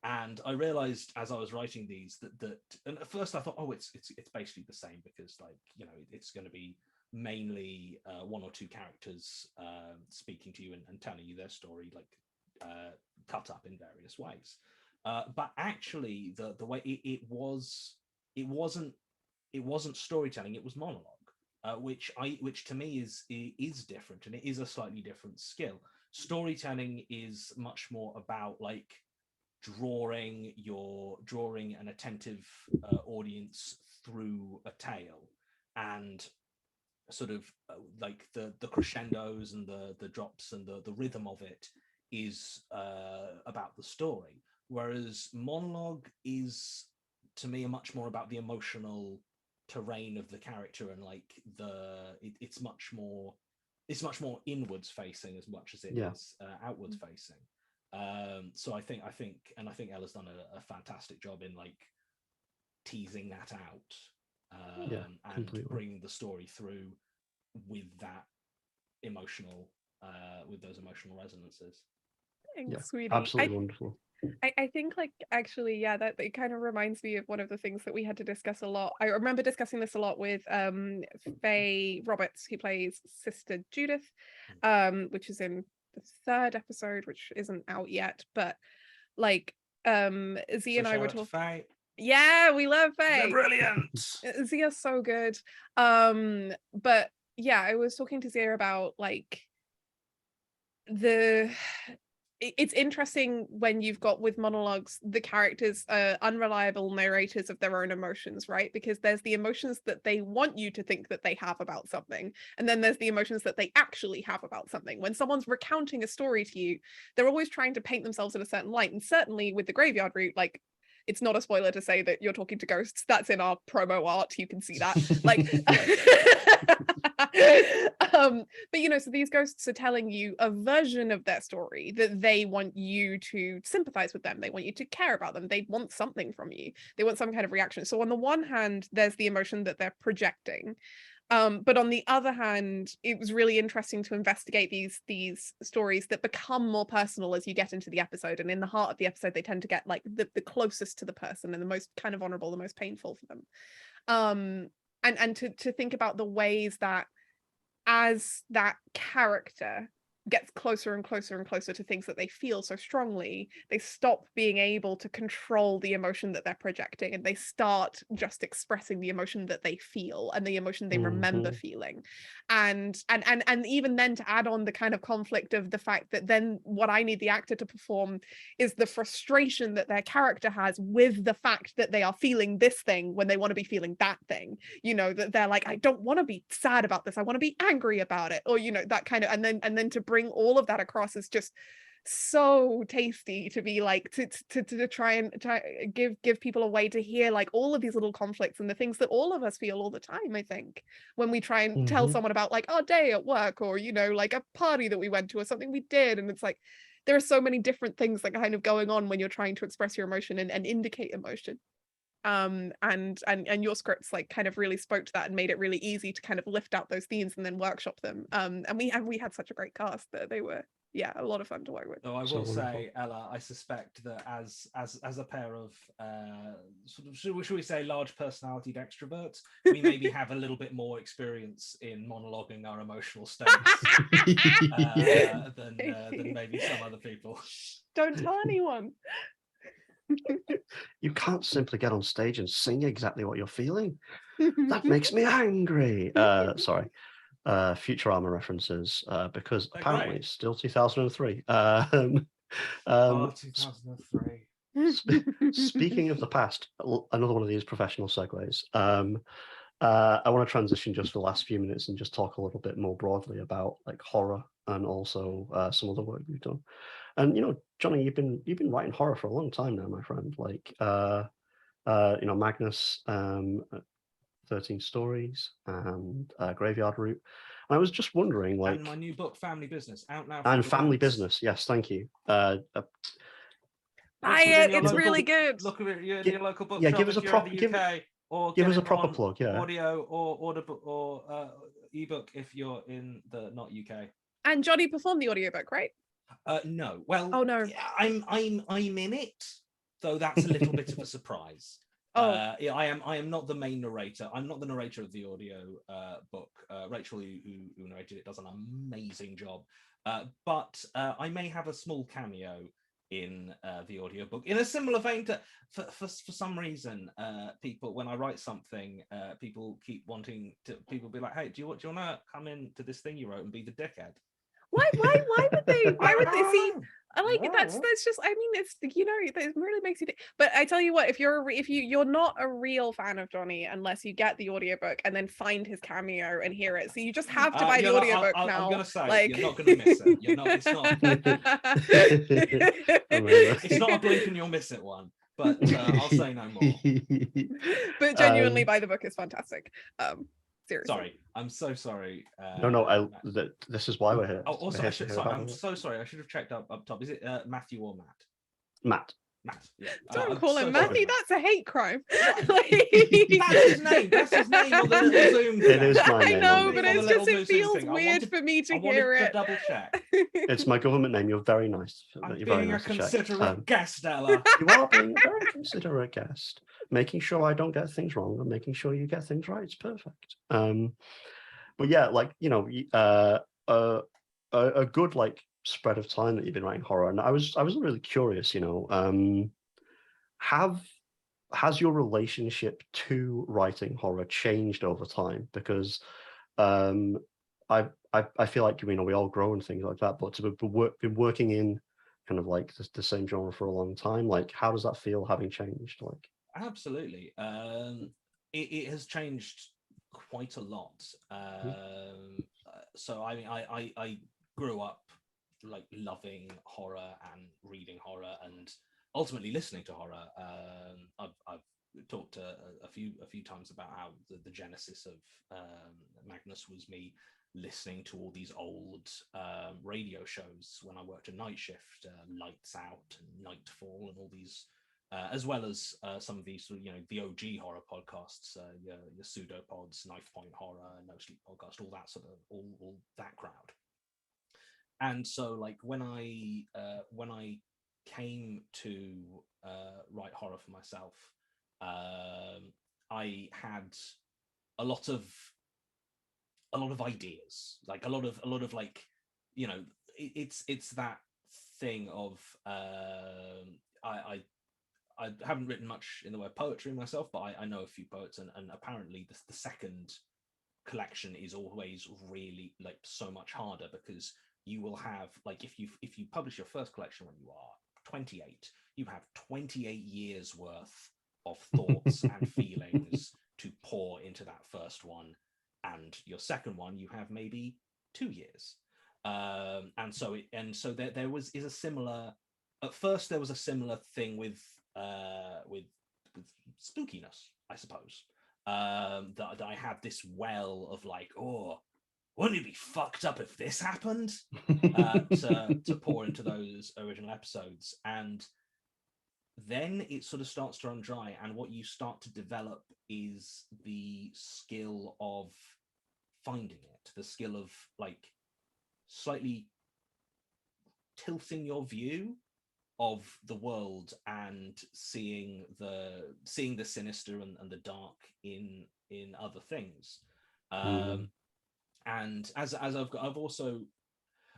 Speaker 2: And I realized as I was writing these that and at first I thought, oh, it's basically the same, because like, you know, it's going to be mainly one or two characters speaking to you and telling you their story, like cut up in various ways. But actually, the way it wasn't storytelling; it was monologue, which to me is different, and it is a slightly different skill. Storytelling is much more about like drawing an attentive audience through a tale, and sort of like the crescendos and the drops and the rhythm of it is about the story, whereas monologue is to me much more about the emotional terrain of the character, and like it's much more inwards facing as much as it is outwards facing. So I think Ella's done a fantastic job in like teasing that out, and bringing the story through with that emotional with those emotional resonances.
Speaker 3: Thanks, sweetie.
Speaker 1: Absolutely wonderful.
Speaker 3: I think like actually that it kind of reminds me of one of the things that we had to discuss a lot. I remember discussing this a lot with Faye Roberts, who plays Sister Judith, which is in the 3rd episode, which isn't out yet, but like Z and I were talking. Yeah, we love Faye.
Speaker 2: They're brilliant.
Speaker 3: Zia's so good. But yeah, I was talking to Zia about like it's interesting when you've got with monologues, the characters are unreliable narrators of their own emotions, right? Because there's the emotions that they want you to think that they have about something, and then there's the emotions that they actually have about something. When someone's recounting a story to you, they're always trying to paint themselves in a certain light, and certainly with the Graveyard Route, like it's not a spoiler to say that you're talking to ghosts. That's in our promo art. You can see that. Like, but you know, so these ghosts are telling you a version of their story that they want you to sympathize with them. They want you to care about them. They want something from you. They want some kind of reaction. So on the one hand, there's the emotion that they're projecting. But on the other hand, it was really interesting to investigate these stories that become more personal as you get into the episode. And in the heart of the episode, they tend to get like the closest to the person and the most kind of vulnerable, the most painful for them. And to think about the ways that as that character gets closer and closer and closer to things that they feel so strongly, they stop being able to control the emotion that they're projecting, and they start just expressing the emotion that they feel and the emotion they remember feeling. And even then, to add on the kind of conflict of the fact that then what I need the actor to perform is the frustration that their character has with the fact that they are feeling this thing when they want to be feeling that thing, you know, that they're like, I don't want to be sad about this, I want to be angry about it, or you know, that kind of, and then to bring all of that across is just so tasty to be like to try and give people a way to hear like all of these little conflicts and the things that all of us feel all the time. I think when we try and tell someone about like our day at work, or you know, like a party that we went to or something we did, and it's like there are so many different things that are kind of going on when you're trying to express your emotion and indicate emotion. And your scripts like kind of really spoke to that and made it really easy to kind of lift out those themes and then workshop them. And we had such a great cast that they were a lot of fun to work with.
Speaker 2: So I will say, Ella, I suspect that as a pair of sort of should we say large personality extroverts, we maybe have a little bit more experience in monologuing our emotional states than maybe some other people.
Speaker 3: Don't tell anyone.
Speaker 1: You can't simply get on stage and sing exactly what you're feeling. That makes me angry. Sorry. Futurama references, because apparently it's still 2003.
Speaker 2: 2003.
Speaker 1: Speaking of the past, another one of these professional segues. I want to transition just for the last few minutes and just talk a little bit more broadly about like horror and also some other work you've done. And you know, Jonny, you've been writing horror for a long time now, my friend. Like you know, Magnus, 13 Stories, and Graveyard Route. And I was just wondering, like,
Speaker 2: and my new book, Family Business, out now.
Speaker 1: And Family Business, yes, thank you.
Speaker 3: Buy it; it's really good.
Speaker 2: Look at it in your local bookshop.
Speaker 1: Yeah, give us a proper
Speaker 2: or
Speaker 1: give us a proper plug. Yeah,
Speaker 2: audio or audible or ebook if you're in the not UK.
Speaker 3: And Jonny performed the audiobook, right?
Speaker 2: No. Well,
Speaker 3: oh no,
Speaker 2: I'm in it, though that's a little bit of a surprise. Yeah, I am not the main narrator. I'm not the narrator of the audio book. Rachel, who narrated it, does an amazing job. But I may have a small cameo in the audiobook in a similar vein to for some reason people, when I write something, people keep wanting to, people be like, hey, do you want to come in to this thing you wrote and be the dickhead?
Speaker 3: Why would they see? Like that's just, I mean, it's, you know, it really makes you think. But I tell you what, if you're not a real fan of Jonny unless you get the audiobook and then find his cameo and hear it, so you just have to buy the audiobook now.
Speaker 2: I'm gonna say,
Speaker 3: like,
Speaker 2: you're not gonna miss it. You're not, it's not a blink and you'll miss it one, but I'll say no more.
Speaker 3: But genuinely buy the book, is fantastic. Seriously.
Speaker 2: Sorry, I'm so sorry.
Speaker 1: No, this is why we're here.
Speaker 2: Oh, also, I'm so sorry. I should have checked up top. Is it Matthew or Matt?
Speaker 1: Matt.
Speaker 2: Yeah.
Speaker 3: Don't call him Matthew. That's a hate crime.
Speaker 2: That's his name. That's his name on the little Zoom thing.
Speaker 1: It is my name.
Speaker 3: I know, but it's just, it feels weird for me to hear it.
Speaker 2: Double check.
Speaker 1: It's my government name. You're very nice.
Speaker 2: I'm
Speaker 1: you're
Speaker 2: being
Speaker 1: very nice
Speaker 2: a considerate guest, Ella.
Speaker 1: You are being a very considerate guest, making sure I don't get things wrong and making sure you get things right. It's perfect. But yeah, like, you know, a good like spread of time that you've been writing horror, and I was really curious, you know, has your relationship to writing horror changed over time? Because I feel like, you know, we all grow and things like that, but to be working in kind of like the same genre for a long time, like, how does that feel having changed? Like,
Speaker 2: absolutely, it has changed quite a lot. So I mean, I grew up like loving horror and reading horror and ultimately listening to horror. I've talked a few times about how the genesis of Magnus was me listening to all these old radio shows when I worked a night shift, Lights Out and Nightfall and all these, as well as some of these, you know, the OG horror podcasts, your Pseudopods, Knife Point Horror, No Sleep Podcast, all that sort of, all that crowd. And so, like, when I came to write horror for myself, I had a lot of ideas, like a lot of like, you know, it's that thing of I haven't written much in the way of poetry myself, but I know a few poets, and apparently the second collection is always really like so much harder, because you will have, like, if you publish your first collection when you are 28, you have 28 years worth of thoughts and feelings to pour into that first one, and your second one you have maybe 2 years, and so there was a similar, at first there was a similar thing with spookiness, I suppose, that I had this well of like, oh, wouldn't it be fucked up if this happened, to pour into those original episodes. And then it sort of starts to run dry, and what you start to develop is the skill of finding it, the skill of like slightly tilting your view of the world and seeing the sinister and the dark in other things. And as I've also,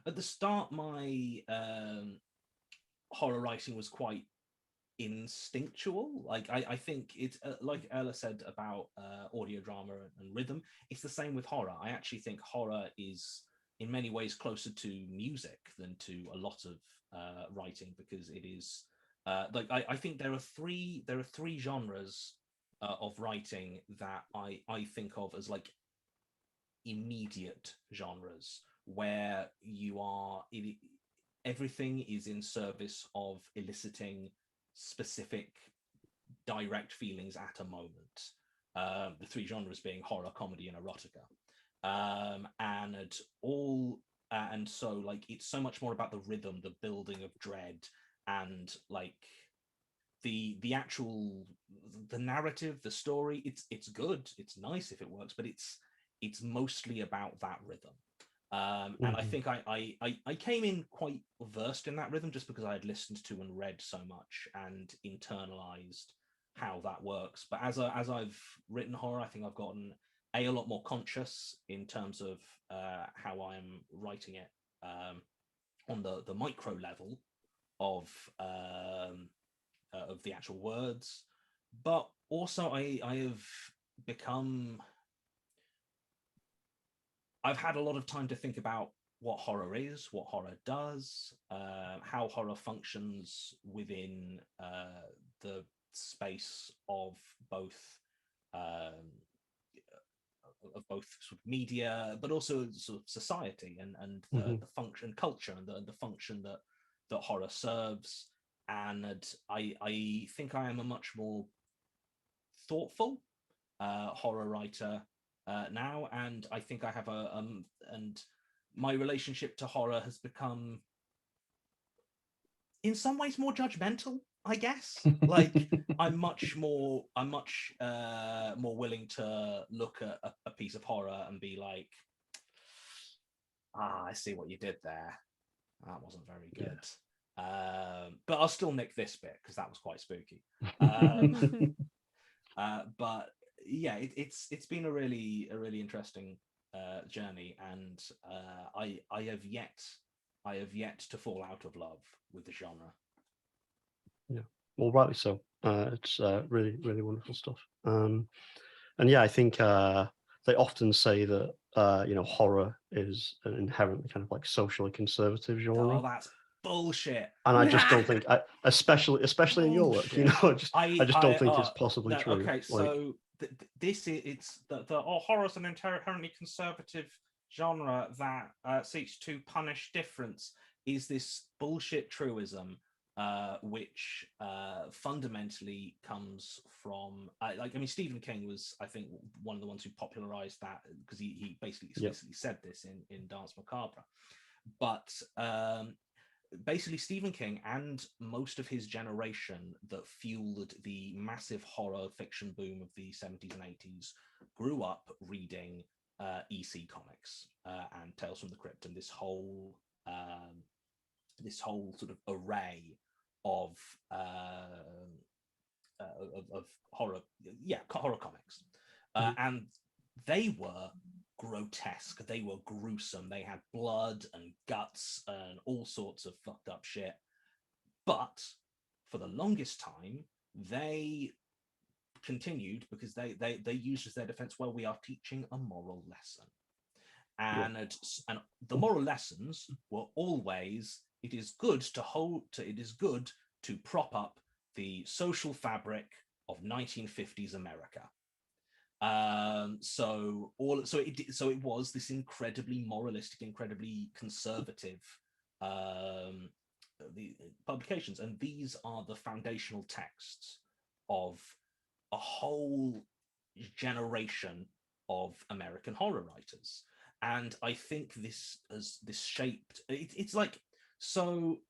Speaker 2: at the start, my horror writing was quite instinctual. Like I think it's like Ella said about audio drama and rhythm, it's the same with horror. I actually think horror is in many ways closer to music than to a lot of writing, because it is like I think there are three genres of writing that I think of as like immediate genres, where you are everything is in service of eliciting specific direct feelings at a moment. The three genres being horror, comedy, and erotica, and so like it's so much more about the rhythm, the building of dread, and like the actual narrative, the story. It's good, it's nice if it works, but it's mostly about that rhythm. And I think I came in quite versed in that rhythm just because I had listened to and read so much and internalized how that works. But as I've written horror, I think I've gotten a lot more conscious in terms of how I am writing it. on the micro level of the actual words, but also I have become, I've had a lot of time to think about what horror is, what horror does, how horror functions within the space of both sort of media, but also sort of society and the function, culture, and the function that horror serves. And I think I am a much more thoughtful horror writer now, and I think I have and my relationship to horror has become, in some ways, more judgmental, I guess. Like I'm much more willing to look at a piece of horror and be like, I see what you did there. That wasn't very good. Yeah. But I'll still nick this bit because that was quite spooky. But yeah, it's been a really interesting journey, and I have yet to fall out of love with the genre.
Speaker 1: Yeah, well, rightly so. It's really wonderful stuff. And yeah, I think they often say that horror is an inherently kind of like socially conservative genre.
Speaker 2: Oh, that's bullshit.
Speaker 1: And I just don't think, especially in your work, I just don't think it's possibly true.
Speaker 2: Okay, so this is, it's the horror is an inherently conservative genre that seeks to punish difference, is this bullshit truism, which fundamentally comes from Stephen King was, I think, one of the ones who popularized that, because he basically explicitly said this in Danse Macabre. But basically Stephen King and most of his generation that fueled the massive horror fiction boom of the 70s and 80s grew up reading EC comics and Tales from the Crypt, and this whole sort of array of horror comics, and they were grotesque, they were gruesome, they had blood and guts and all sorts of fucked up shit. But for the longest time they continued, because they used as their defense, well, we are teaching a moral lesson, and the moral lessons were always, it is good to prop up the social fabric of 1950s America. So it was this incredibly moralistic, incredibly conservative the publications, and these are the foundational texts of a whole generation of American horror writers. And I think this shaped it's like, so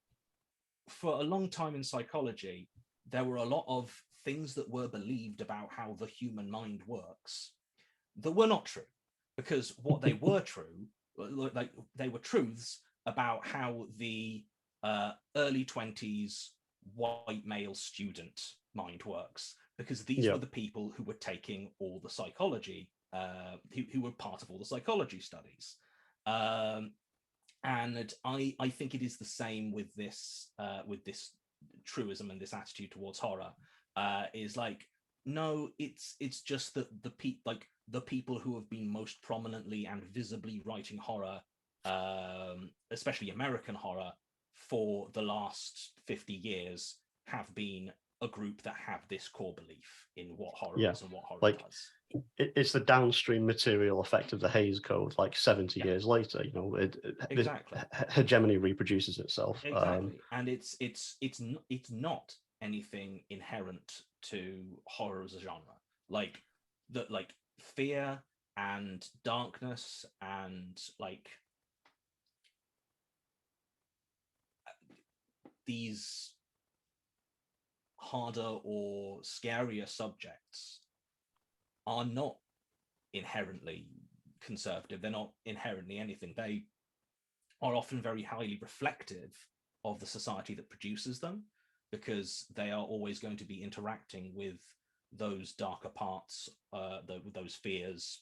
Speaker 2: for a long time in psychology there were a lot of things that were believed about how the human mind works that were not true, because what they were true, like they were truths about how the early 20s white male student mind works, because these were the people who were taking all the psychology, who were part of all the psychology studies. And I think it is the same with this truism and this attitude towards horror. Is like, no, it's just that the people who have been most prominently and visibly writing horror, especially American horror, for the last 50 years have been a group that have this core belief in what horror is and what horror does.
Speaker 1: It's the downstream material effect of the Hays Code, like 70 years later.
Speaker 2: Exactly.
Speaker 1: Hegemony reproduces itself.
Speaker 2: Exactly, and it's not anything inherent to horror as a genre, like fear and darkness and like these harder or scarier subjects are not inherently conservative. They're not inherently anything. They are often very highly reflective of the society that produces them, because they are always going to be interacting with those darker parts, those fears,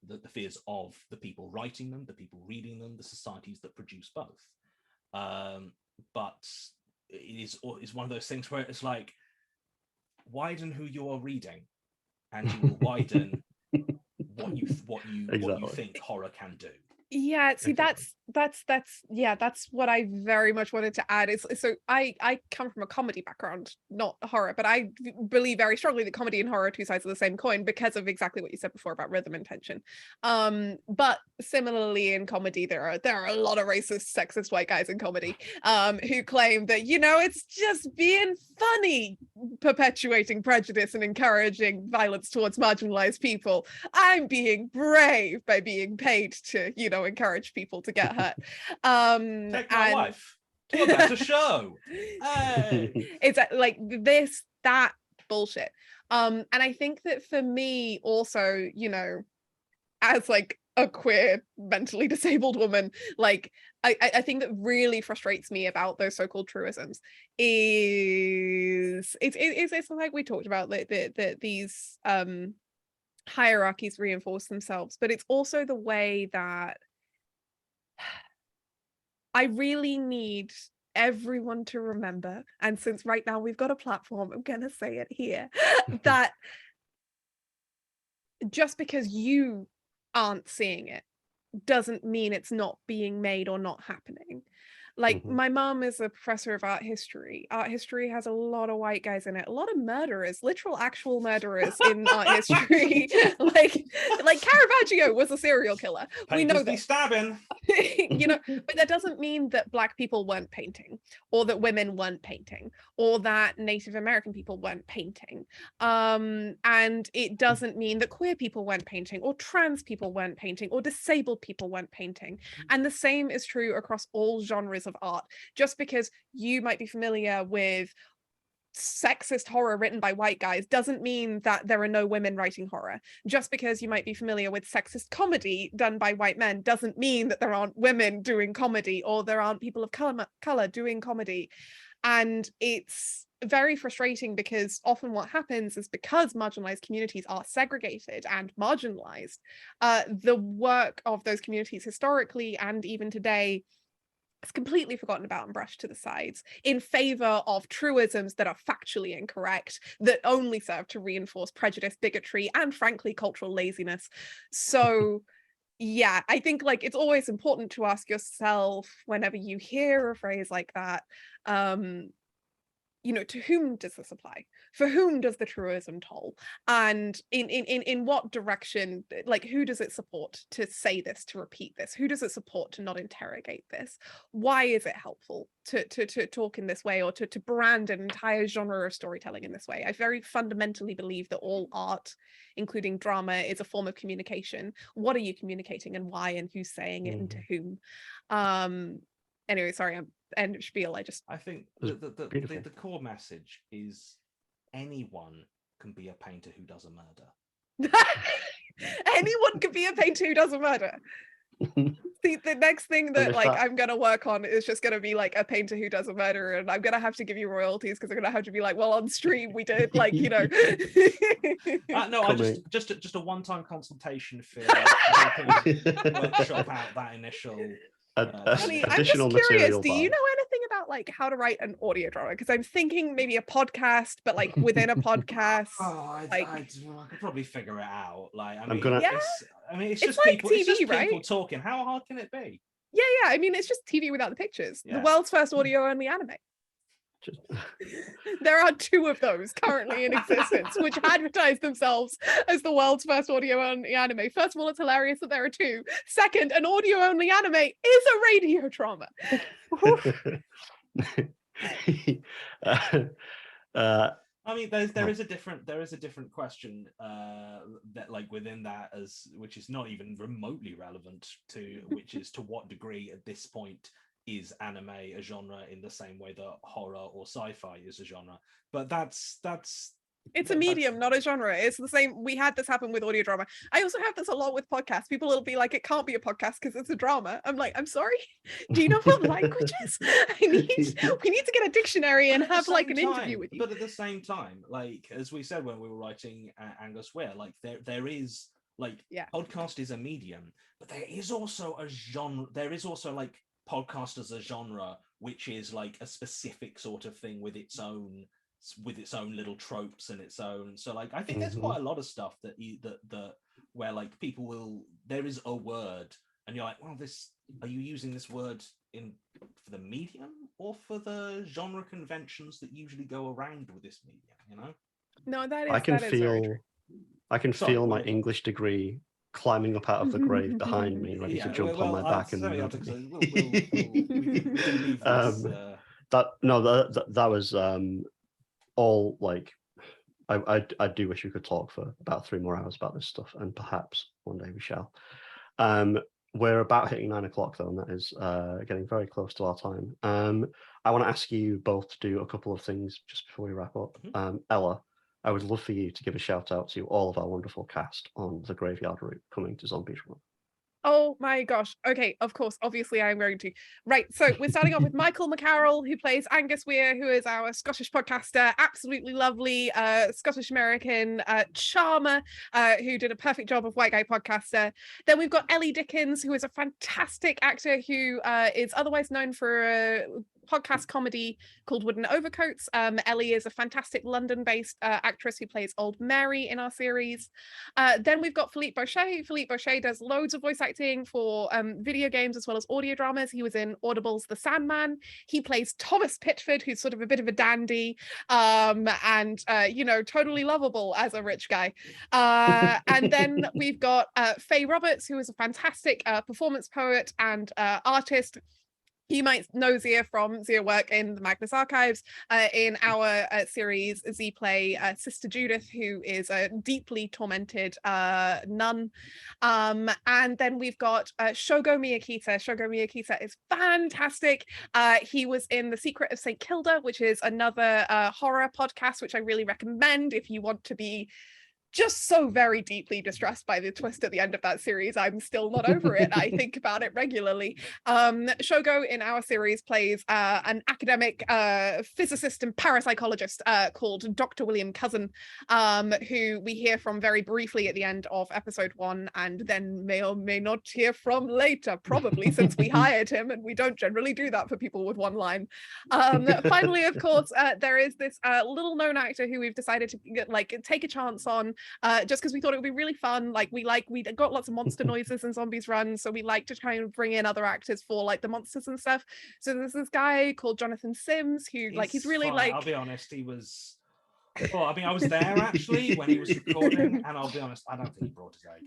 Speaker 2: the fears of the people writing them, the people reading them, the societies that produce both. but it's one of those things where it's like, widen who you are reading, and you will widen what you think horror can do.
Speaker 3: Yeah, see, that's what I very much wanted to add. Is so I come from a comedy background, not horror, but I believe very strongly that comedy and horror are two sides of the same coin because of exactly what you said before about rhythm and tension. But similarly in comedy, there are a lot of racist, sexist white guys in comedy who claim that, it's just being funny, perpetuating prejudice and encouraging violence towards marginalized people. I'm being brave by being paid to, encourage people to get hurt.
Speaker 2: Take my wife to a better show. Hey.
Speaker 3: It's like that bullshit. And I think that for me also, as like a queer mentally disabled woman, like I think that really frustrates me about those so-called truisms is it's like we talked about that these hierarchies reinforce themselves, but it's also the way that I really need everyone to remember, and since right now we've got a platform, I'm gonna say it here, that just because you aren't seeing it doesn't mean it's not being made or not happening. Like, my mom is a professor of art history. Art history has a lot of white guys in it, a lot of murderers, literal actual murderers in art history. like Caravaggio was a serial killer. We know that.
Speaker 2: Stabbing.
Speaker 3: But that doesn't mean that Black people weren't painting, or that women weren't painting, or that Native American people weren't painting. And it doesn't mean that queer people weren't painting, or trans people weren't painting, or disabled people weren't painting. And the same is true across all genres of art. Just because you might be familiar with sexist horror written by white guys doesn't mean that there are no women writing horror. Just because you might be familiar with sexist comedy done by white men doesn't mean that there aren't women doing comedy, or there aren't people of color doing comedy. And it's very frustrating because often what happens is, because marginalized communities are segregated and marginalized, the work of those communities historically and even today is completely forgotten about and brushed to the sides in favor of truisms that are factually incorrect, that only serve to reinforce prejudice, bigotry, and frankly, cultural laziness. So yeah, I think like it's always important to ask yourself whenever you hear a phrase like that, to whom does this apply? For whom does the truism toll? And in what direction, like, who does it support to say this, to repeat this? Who does it support to not interrogate this? Why is it helpful to talk in this way, or to brand an entire genre of storytelling in this way? I very fundamentally believe that all art, including drama, is a form of communication. What are you communicating, and why, and who's saying it, and to whom? Anyway, sorry, I'm end spiel. I
Speaker 2: think the core message is anyone can be a painter who does a murder.
Speaker 3: Anyone can be a painter who does a murder. See, the next thing that I'm gonna work on is just gonna be like a painter who does a murder, and I'm gonna have to give you royalties because I'm gonna have to be like, well, on stream we did, like,
Speaker 2: no, I just a one-time consultation fee. Workshop out that initial.
Speaker 3: Jonny, I'm just curious, do you know anything about like how to write an audio drama? Because I'm thinking maybe a podcast, but like within a podcast.
Speaker 2: I could probably figure it out. Like, it's just
Speaker 3: like
Speaker 2: people,
Speaker 3: TV,
Speaker 2: it's just
Speaker 3: right?
Speaker 2: people talking. How hard can it be?
Speaker 3: Yeah, I mean, it's just TV without the pictures. The world's first audio only anime. There are 2 of those currently in existence, which advertise themselves as the world's first audio only anime. First of all, it's hilarious that there are 2. Second, an audio only anime is a radio drama.
Speaker 2: I mean, there is a different question that, like, within that, which is not even remotely relevant to, which is to what degree at this point is anime a genre in the same way that horror or sci-fi is a genre. But
Speaker 3: it's a medium, not a genre. It's the same. We had this happen with audio drama. I also have this a lot with podcasts. People will be like, it can't be a podcast because it's a drama. I'm like, I'm sorry, do you know what language is? We need to get a dictionary and have like an interview with you.
Speaker 2: But at the same time, like, as we said when we were writing Angus Ware, like there is like, podcast is a medium, but there is also a genre. There is also like podcast as a genre, which is like a specific sort of thing with its own little tropes and its own. So like I think there's quite a lot of stuff that where like people will, there is a word and you're like, well, are you using this word for the medium or for the genre conventions that usually go around with this medium, you know?
Speaker 3: No, that is
Speaker 1: I can
Speaker 3: very true.
Speaker 1: feel I can
Speaker 2: Sorry,
Speaker 1: feel
Speaker 2: go
Speaker 1: my
Speaker 2: ahead.
Speaker 1: English degree climbing up out of the grave behind me, ready to jump on my back and murder me.
Speaker 2: We can leave this.
Speaker 1: That was all like I do wish we could talk for about 3 more hours about this stuff, and perhaps one day we shall. We're about hitting 9 o'clock though, and that is getting very close to our time. I want to ask you both to do a couple of things just before we wrap up. Ella, I would love for you to give a shout out to all of our wonderful cast on the Graveyard Route coming to Zombies Run.
Speaker 3: Oh my gosh. Okay, of course, obviously I'm going to. Right, so we're starting off with Michael McCarroll, who plays Angus Weir, who is our Scottish podcaster, absolutely lovely Scottish-American charmer, who did a perfect job of White Guy Podcaster. Then we've got Ellie Dickens, who is a fantastic actor who is otherwise known for a podcast comedy called Wooden Overcoats. Ellie is a fantastic London-based actress who plays Old Mary in our series. Then we've got Philippe Bochet. Philippe Bochet does loads of voice acting for video games as well as audio dramas. He was in Audible's The Sandman. He plays Thomas Pitford, who's sort of a bit of a dandy and totally lovable as a rich guy. And then we've got Faye Roberts, who is a fantastic performance poet and artist. You might know Zia from Zia work in the Magnus Archives. In our series, Z play Sister Judith, who is a deeply tormented nun. And then we've got Shogo Miyakita. Shogo Miyakita is fantastic. He was in The Secret of St. Kilda, which is another horror podcast, which I really recommend if you want to be just so very deeply distressed by the twist at the end of that series. I'm still not over it. I think about it regularly. Shogo in our series plays an academic physicist and parapsychologist called Dr. William Cousin, who we hear from very briefly at the end of episode 1 and then may or may not hear from later, probably since we hired him and we don't generally do that for people with one line. Finally, of course, there is this little known actor who we've decided to take a chance on just because we thought it would be really fun. We got lots of monster noises in Zombies Run, so we like to try and bring in other actors for like the monsters and stuff. So there's this guy called Jonathan Sims who he's really fun.
Speaker 2: I'll be honest, he was. Well, I mean, I was there actually when he was recording, and I'll be honest, I don't think he brought his A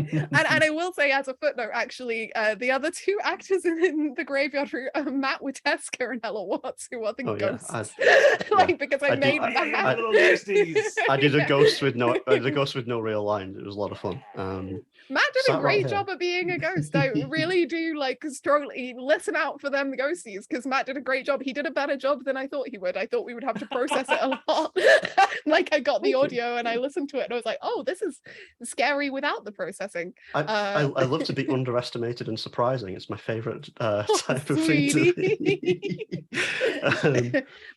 Speaker 2: game.
Speaker 3: And I will say, as a footnote, actually, the other 2 actors in the Graveyard Route are Matt Wieteska and Ella Watts, who are the ghosts. Because I
Speaker 1: did a ghost with no real lines. It was a lot of fun.
Speaker 3: Matt did a great job of being a ghost. I really do strongly listen out for them ghosties, because Matt did a great job. He did a better job than I thought he would. I thought we would have to process it a lot. I got the audio and I listened to it and I was like, oh, this is scary without the processing.
Speaker 1: I love to be underestimated and surprising. It's my favorite type of thing to be.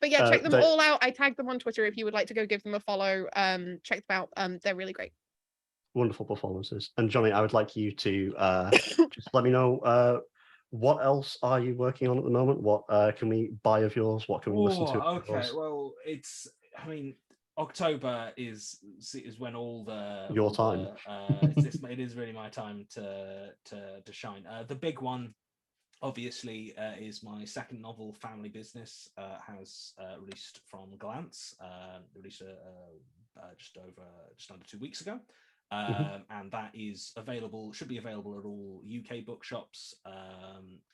Speaker 3: But yeah, check them all out. I tagged them on Twitter if you would like to go give them a follow. Check them out. They're really great.
Speaker 1: Wonderful performances. And Jonny, I would like you to just let me know what else are you working on at the moment? What can we buy of yours? What can we listen to?
Speaker 2: Okay, well, October is when all the
Speaker 1: time.
Speaker 2: It is really my time to shine. The big one, obviously, is my second novel, Family Business, has released from Glance. Released just under 2 weeks ago. And that is should be available at all UK bookshops,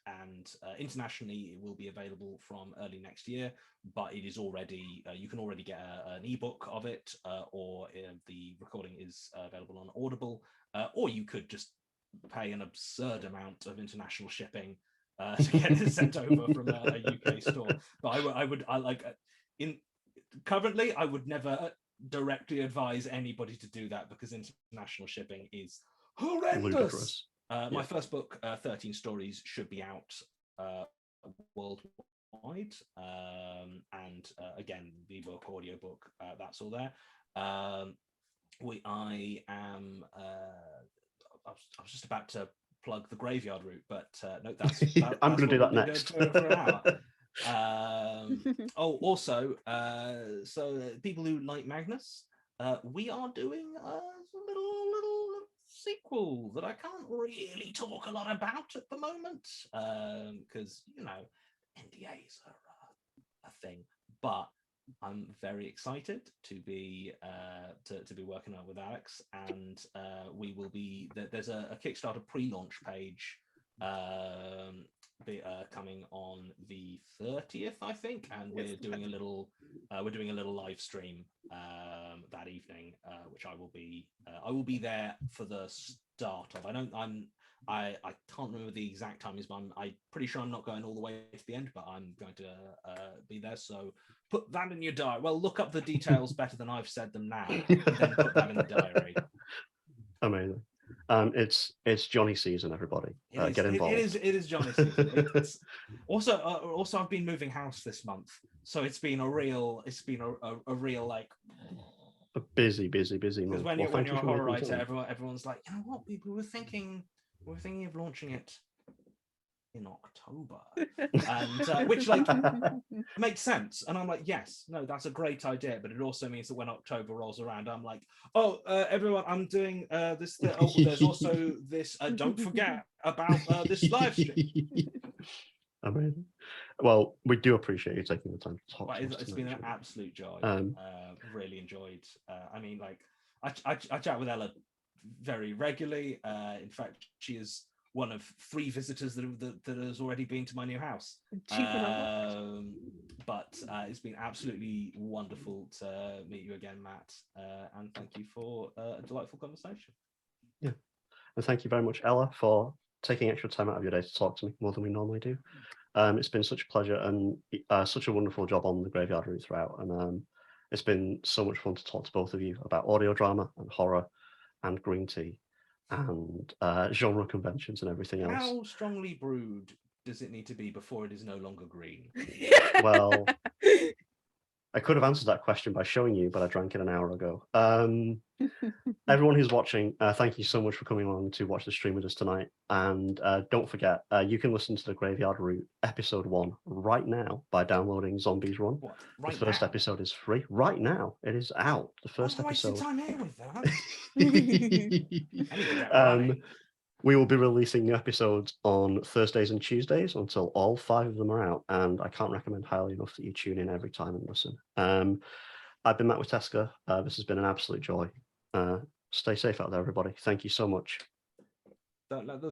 Speaker 2: and internationally it will be available from early next year, but it is already you can already get an ebook of it, or the recording is available on Audible, or you could just pay an absurd amount of international shipping to get it sent over from a UK store. But currently I would never directly advise anybody to do that, because international shipping is horrendous. My first book, 13 Stories, should be out worldwide, and again, the book, audiobook, that's all there. I was just about to plug the graveyard route, but no, that's
Speaker 1: I'm going to do that
Speaker 2: we'll
Speaker 1: next.
Speaker 2: For an hour. Also, so people who like Magnus, we are doing a little sequel that I can't really talk a lot about at the moment, because NDAs are a thing, but I'm very excited to be working on it with Alex, and we will be there's a Kickstarter pre-launch page coming on the 30th, I think, and we're doing a little live stream that evening, which I will be there for the start of. I can't remember the exact time, but I'm pretty sure I'm not going all the way to the end, but I'm going to be there. So put that in your diary. Well, look up the details better than I've said them now, and then put that in the diary.
Speaker 1: Amazing. It's Jonny season, everybody. Get involved.
Speaker 2: It is Jonny season. It's also I've been moving house this month, so it's been a real like
Speaker 1: a busy month.
Speaker 2: Because when you're a horror writer, everyone's like, what, we were thinking of launching it in October, and which like makes sense. And I'm like, yes, no, that's a great idea, but it also means that when October rolls around, I'm like, everyone, I'm doing this thing. Oh, there's also this. Don't forget about this live stream.
Speaker 1: Amazing. Well, we do appreciate you taking the time to talk.
Speaker 2: It's been an absolute joy. Really enjoyed. I mean, like, I chat with Ella very regularly. In fact, she is one of 3 visitors that has already been to my new house. But it's been absolutely wonderful to meet you again, Matt, and thank you for a delightful conversation.
Speaker 1: Yeah, and thank you very much, Ella, for taking extra time out of your day to talk to me more than we normally do. It's been such a pleasure and such a wonderful job on the Graveyard Route throughout, and it's been so much fun to talk to both of you about audio drama and horror and green tea and genre conventions and everything else.
Speaker 2: How strongly brewed does it need to be before it is no longer green?
Speaker 1: Well, I could have answered that question by showing you, but I drank it an hour ago. Everyone who's watching, thank you so much for coming along to watch the stream with us tonight. And don't forget, you can listen to the Graveyard Route episode 1 right now by downloading Zombies Run.
Speaker 2: What? Right
Speaker 1: the first
Speaker 2: now?
Speaker 1: episode is free. Right now, it is out. The first episode.
Speaker 2: Time here with that.
Speaker 1: We will be releasing new episodes on Thursdays and Tuesdays until all 5 of them are out, and I can't recommend highly enough that you tune in every time and listen. I've been Matt Wieteska. This has been an absolute joy. Stay safe out there, everybody. Thank you so much.
Speaker 2: Don't let the